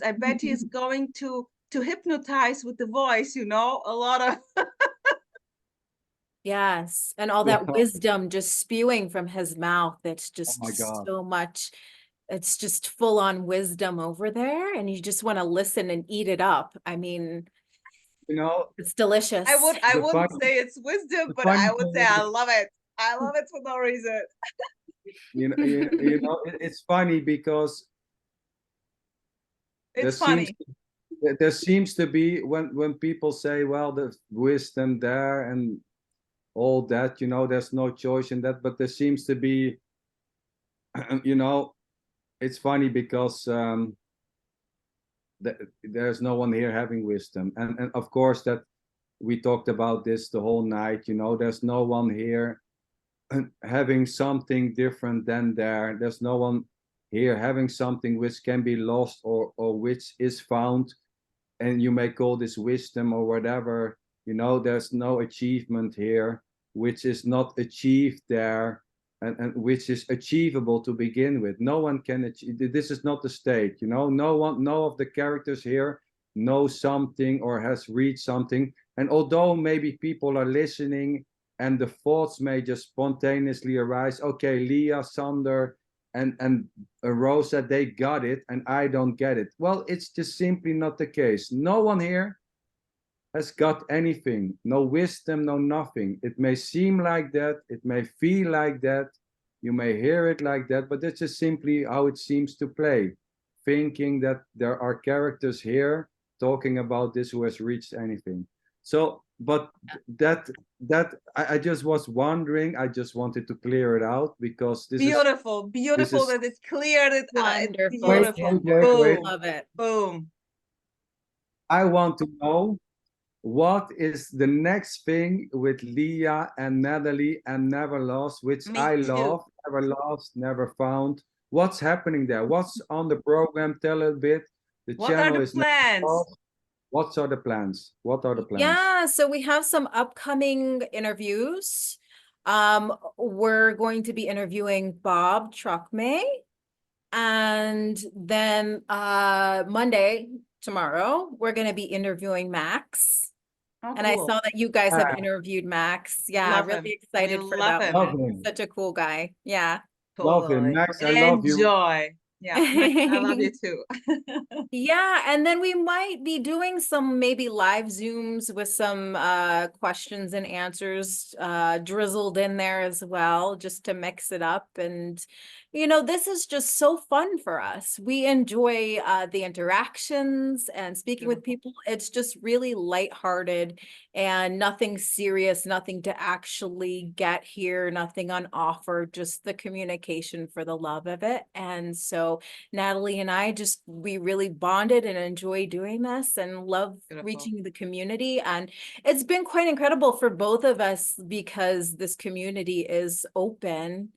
I bet he is going to hypnotize with the voice, you know, a lot of yes, and all that wisdom just spewing from his mouth. It's oh just my God. so much. It's just full on wisdom over there, and you just want to listen and eat it up. I mean, You know, it's delicious. I the wouldn't funny, say it's wisdom, the but funny I would say thing I is, love it. I love it for no reason. it's funny because there It's seems funny. there seems to be when people say, well, there's wisdom there and all that, there's no choice in that, but there seems to be, you know, it's funny because there's no one here having wisdom, and of course that we talked about this the whole night. There's no one here having something different than there. There's no one here having something which can be lost or which is found, and you may call this wisdom or whatever. There's no achievement here which is not achieved there, and which is achievable to begin with. No one can achieve. This is not the state. No of the characters here knows something or has reached something. And although maybe people are listening and the thoughts may just spontaneously arise, okay, Leah, Sander, and Rosa, they got it and I don't get it. Well, it's just simply not the case. No one here has got anything, no wisdom, no nothing. It may seem like that, it may feel like that, you may hear it like that, but that's just simply how it seems to play, thinking that there are characters here talking about this who has reached anything. So, but I just was wondering, I just wanted to clear it out because this Beautiful, beautiful is that it's clear that it's Wonderful, wait, beautiful. Sander. wait. Boom, Love it. boom. I want to know what is the next thing with Leah and Natalie and Never Lost, which Me I too. love, Never Lost, Never Found. What's happening there? What's on the program? Tell a bit. The What are channel the is Never plans? Lost. What are the plans? What are the plans? Yeah, so we have some upcoming interviews. We're going to be interviewing Bob Truckmay, and then Monday, tomorrow, we're going to be interviewing Max. Oh, And I cool. saw that you guys have Ah, interviewed Max. Yeah, Love him. really We excited for love that him. love one. He's him. such a cool guy. Yeah. Love him. Totally. Max, I love you. Enjoy. Yeah, Max, I love you too. Yeah, and then we might be doing some maybe live Zooms with some questions and answers drizzled in there as well, just to mix it up. And this is just so fun for us. We enjoy the interactions and speaking with Beautiful. people. It's just really lighthearted and nothing serious, nothing to actually get here, nothing on offer, just the communication for the love of it. And so Natalie and I we really bonded and enjoy doing this and love Beautiful. reaching the community. And it's been quite incredible for both of us because this community is open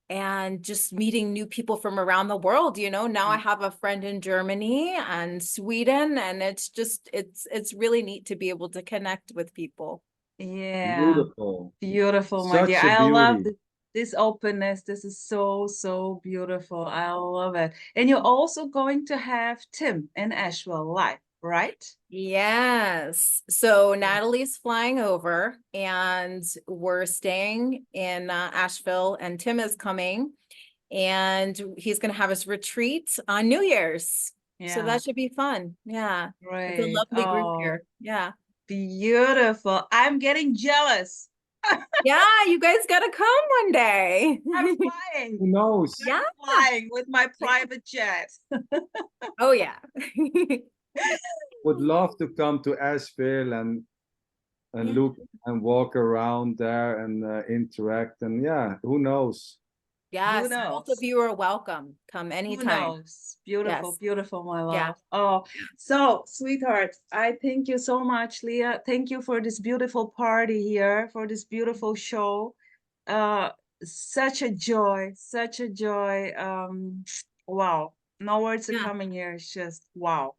and just meeting new people from around the world. Now I have a friend in Germany and Sweden, and it's really neat to be able to connect with people. Yeah, Beautiful. beautiful, my dear. Such a I love beauty. this openness. This is so, so beautiful. I love it. And you're also going to have Tim in Asheville live, right? Yes. So Natalie's flying over and we're staying in Asheville, and Tim is coming and he's going to have his retreat on New Year's. So Yeah, that should be fun. Yeah. It's a great. lovely group Oh, here. Yeah. beautiful. I'm getting jealous. Yeah, you guys got to come one day. I'm flying. Who knows? Yeah. Flying with my Yeah. private jet. Oh, yeah. Would love to come to Asheville and Yeah. look and walk around there and interact, and yeah, who knows, Yes, both of knows? you are welcome. Come Who anytime. knows? Beautiful, Yes. beautiful, my Yeah. love. Oh, so sweetheart, I thank you so much, Leah. Thank you for this beautiful party here, for this beautiful show. Uh, Such a joy, such a joy. Wow, no words are Yeah. coming here. It's just wow.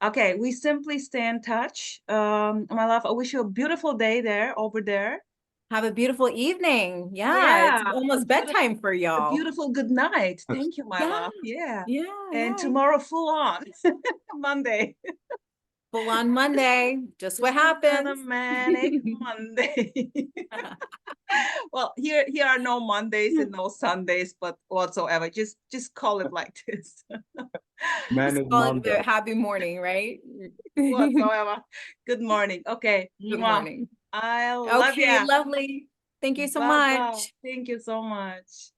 Okay, we simply stay in touch. My love, I wish you a beautiful day there, over there. Have a beautiful evening. Yeah, it's Yeah, almost bedtime for a y'all. beautiful good night. Thank you, my Yeah. love. Yeah. Yeah. And Yeah. tomorrow, full on Monday. Full on Monday. Just what Just another happens. manic Monday. Well, here are no Mondays and no Sundays, but whatsoever. Just call it like this. Man Just is call it Monday. a happy morning, right? Whatsoever. Good morning. Okay. Good Mwah. morning. I love Okay, ya. lovely. Thank you so Bye bye. much. Thank you so much.